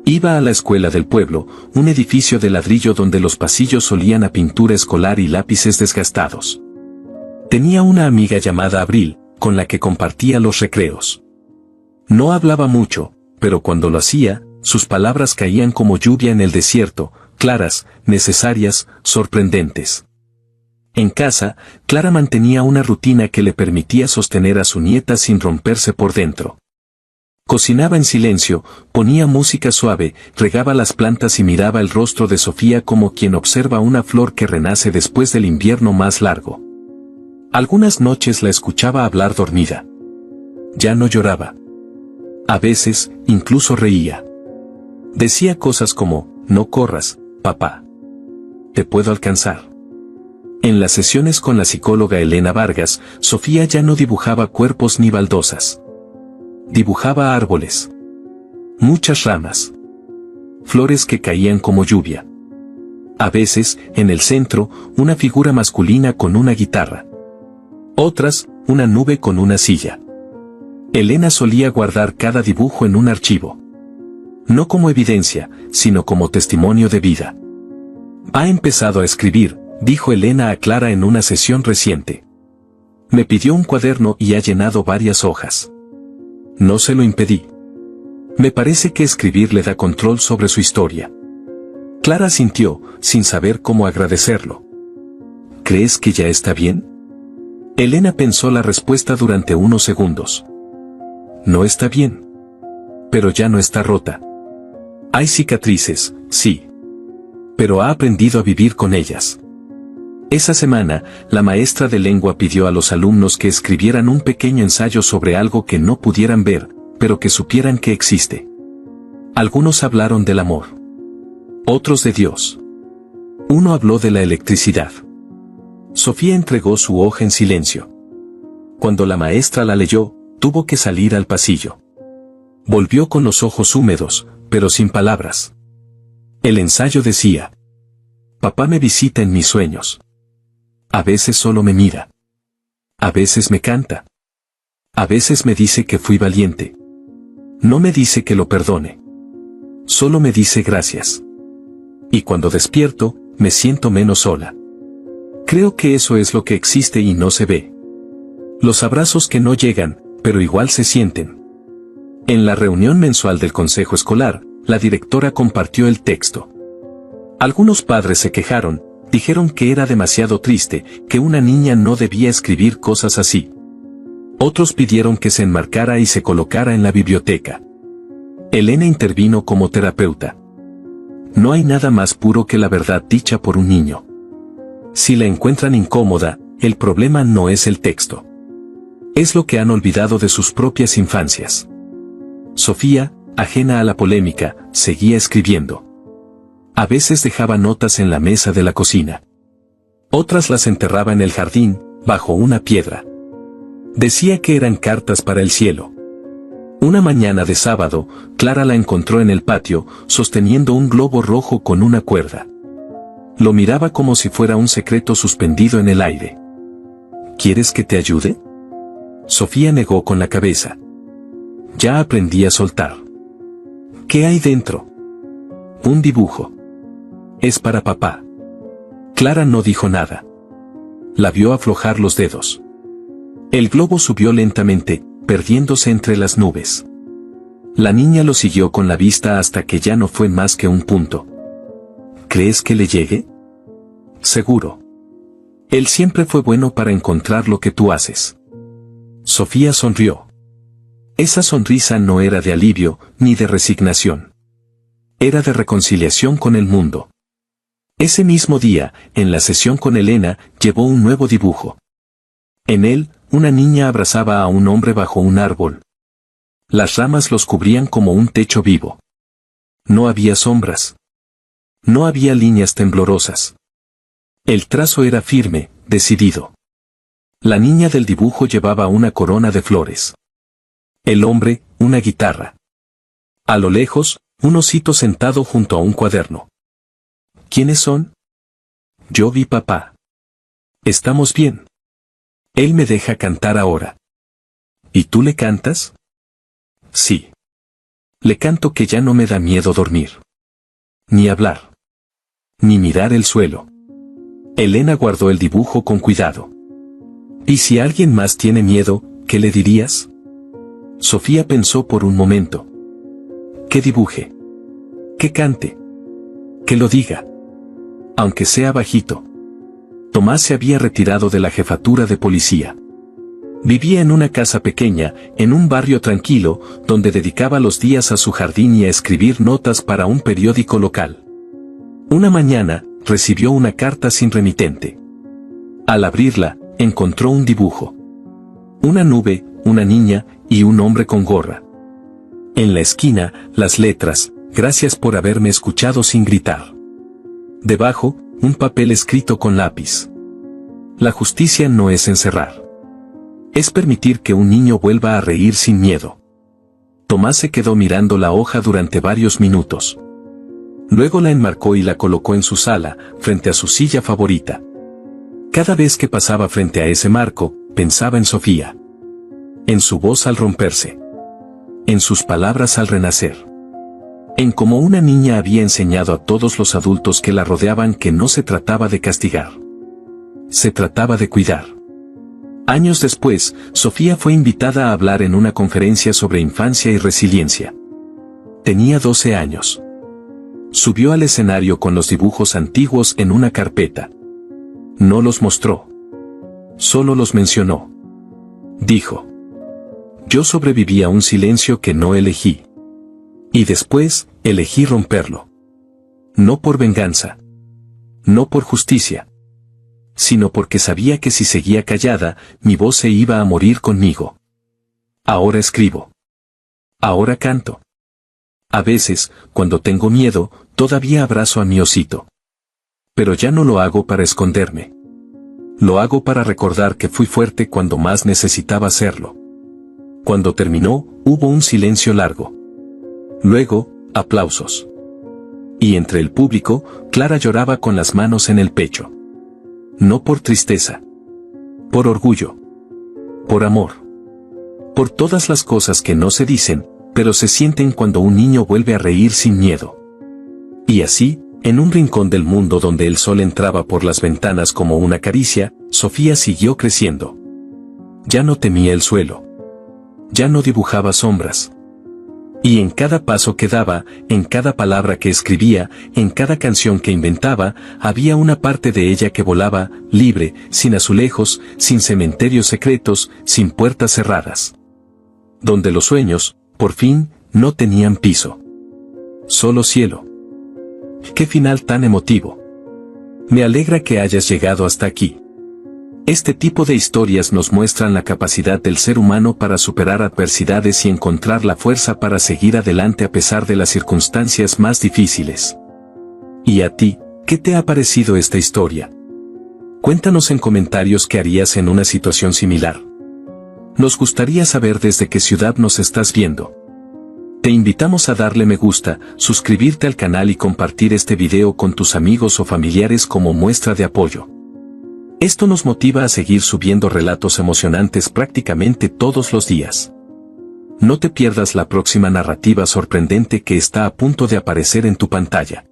Iba a la escuela del pueblo, un edificio de ladrillo donde los pasillos olían a pintura escolar y lápices desgastados. Tenía una amiga llamada Abril, con la que compartía los recreos. No hablaba mucho, pero cuando lo hacía, sus palabras caían como lluvia en el desierto, claras, necesarias, sorprendentes. En casa, Clara mantenía una rutina que le permitía sostener a su nieta sin romperse por dentro. Cocinaba en silencio, ponía música suave, regaba las plantas y miraba el rostro de Sofía como quien observa una flor que renace después del invierno más largo. Algunas noches la escuchaba hablar dormida. Ya no lloraba. A veces, incluso reía. Decía cosas como: no corras, papá. Te puedo alcanzar. En las sesiones con la psicóloga Elena Vargas, Sofía ya no dibujaba cuerpos ni baldosas. Dibujaba árboles. Muchas ramas. Flores que caían como lluvia. A veces, en el centro, una figura masculina con una guitarra. Otras, una nube con una silla. Elena solía guardar cada dibujo en un archivo. No como evidencia, sino como testimonio de vida. Ha empezado a escribir, dijo Elena a Clara en una sesión reciente. Me pidió un cuaderno y ha llenado varias hojas. No se lo impedí. Me parece que escribir le da control sobre su historia. Clara asintió, sin saber cómo agradecerlo. ¿Crees que ya está bien? Elena pensó la respuesta durante unos segundos. No está bien. Pero ya no está rota. Hay cicatrices, sí. Pero ha aprendido a vivir con ellas. Esa semana, la maestra de lengua pidió a los alumnos que escribieran un pequeño ensayo sobre algo que no pudieran ver, pero que supieran que existe. Algunos hablaron del amor. Otros de Dios. Uno habló de la electricidad. Sofía entregó su hoja en silencio. Cuando la maestra la leyó, tuvo que salir al pasillo. Volvió con los ojos húmedos, pero sin palabras. El ensayo decía: papá me visita en mis sueños. A veces solo me mira. A veces me canta. A veces me dice que fui valiente. No me dice que lo perdone. Solo me dice gracias. Y cuando despierto, me siento menos sola. Creo que eso es lo que existe y no se ve. Los abrazos que no llegan, pero igual se sienten. En la reunión mensual del consejo escolar, la directora compartió el texto. Algunos padres se quejaron, dijeron que era demasiado triste, que una niña no debía escribir cosas así. Otros pidieron que se enmarcara y se colocara en la biblioteca. Elena intervino como terapeuta. No hay nada más puro que la verdad dicha por un niño. Si la encuentran incómoda, el problema no es el texto. Es lo que han olvidado de sus propias infancias. Sofía, ajena a la polémica, seguía escribiendo. A veces dejaba notas en la mesa de la cocina. Otras las enterraba en el jardín, bajo una piedra. Decía que eran cartas para el cielo. Una mañana de sábado, Clara la encontró en el patio, sosteniendo un globo rojo con una cuerda. Lo miraba como si fuera un secreto suspendido en el aire. ¿Quieres que te ayude? Sofía negó con la cabeza. Ya aprendí a soltar. ¿Qué hay dentro? Un dibujo. Es para papá. Clara no dijo nada. La vio aflojar los dedos. El globo subió lentamente, perdiéndose entre las nubes. La niña lo siguió con la vista hasta que ya no fue más que un punto. ¿Crees que le llegue? Seguro. Él siempre fue bueno para encontrar lo que tú haces. Sofía sonrió. Esa sonrisa no era de alivio, ni de resignación. Era de reconciliación con el mundo. Ese mismo día, en la sesión con Elena, llevó un nuevo dibujo. En él, una niña abrazaba a un hombre bajo un árbol. Las ramas los cubrían como un techo vivo. No había sombras. No había líneas temblorosas. El trazo era firme, decidido. La niña del dibujo llevaba una corona de flores. El hombre, una guitarra. A lo lejos, un osito sentado junto a un cuaderno. ¿Quiénes son? Yo vi papá. Estamos bien. Él me deja cantar ahora. ¿Y tú le cantas? Sí. Le canto que ya no me da miedo dormir. Ni hablar. Ni mirar el suelo. Elena guardó el dibujo con cuidado. ¿Y si alguien más tiene miedo, qué le dirías? Sofía pensó por un momento. Que dibuje. Que cante. Que lo diga. Aunque sea bajito. Tomás se había retirado de la jefatura de policía. Vivía en una casa pequeña, en un barrio tranquilo, donde dedicaba los días a su jardín y a escribir notas para un periódico local. Una mañana, recibió una carta sin remitente. Al abrirla, encontró un dibujo. Una nube, una niña, y un hombre con gorra. En la esquina, las letras: gracias por haberme escuchado sin gritar. Debajo, un papel escrito con lápiz. La justicia no es encerrar. Es permitir que un niño vuelva a reír sin miedo. Tomás se quedó mirando la hoja durante varios minutos. Luego la enmarcó y la colocó en su sala, frente a su silla favorita. Cada vez que pasaba frente a ese marco, pensaba en Sofía. En su voz al romperse. En sus palabras al renacer. En cómo una niña había enseñado a todos los adultos que la rodeaban que no se trataba de castigar. Se trataba de cuidar. Años después, Sofía fue invitada a hablar en una conferencia sobre infancia y resiliencia. Tenía 12 años. Subió al escenario con los dibujos antiguos en una carpeta. No los mostró. Solo los mencionó. Dijo: yo sobreviví a un silencio que no elegí. Y después, elegí romperlo. No por venganza. No por justicia. Sino porque sabía que si seguía callada, mi voz se iba a morir conmigo. Ahora escribo. Ahora canto. A veces, cuando tengo miedo, todavía abrazo a mi osito. Pero ya no lo hago para esconderme. Lo hago para recordar que fui fuerte cuando más necesitaba serlo. Cuando terminó, hubo un silencio largo. Luego, aplausos. Y entre el público, Clara lloraba con las manos en el pecho. No por tristeza. Por orgullo. Por amor. Por todas las cosas que no se dicen, pero se sienten cuando un niño vuelve a reír sin miedo. Y así, en un rincón del mundo donde el sol entraba por las ventanas como una caricia, Sofía siguió creciendo. Ya no temía el suelo. Ya no dibujaba sombras. Y en cada paso que daba, en cada palabra que escribía, en cada canción que inventaba, había una parte de ella que volaba, libre, sin azulejos, sin cementerios secretos, sin puertas cerradas. Donde los sueños, por fin, no tenían piso. Solo cielo. ¡Qué final tan emotivo! Me alegra que hayas llegado hasta aquí. Este tipo de historias nos muestran la capacidad del ser humano para superar adversidades y encontrar la fuerza para seguir adelante a pesar de las circunstancias más difíciles. ¿Y a ti, qué te ha parecido esta historia? Cuéntanos en comentarios qué harías en una situación similar. Nos gustaría saber desde qué ciudad nos estás viendo. Te invitamos a darle me gusta, suscribirte al canal y compartir este video con tus amigos o familiares como muestra de apoyo. Esto nos motiva a seguir subiendo relatos emocionantes prácticamente todos los días. No te pierdas la próxima narrativa sorprendente que está a punto de aparecer en tu pantalla.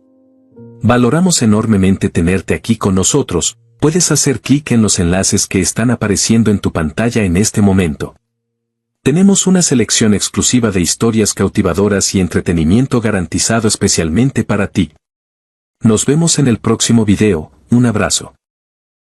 Valoramos enormemente tenerte aquí con nosotros. Puedes hacer clic en los enlaces que están apareciendo en tu pantalla en este momento. Tenemos una selección exclusiva de historias cautivadoras y entretenimiento garantizado especialmente para ti. Nos vemos en el próximo video. Un abrazo.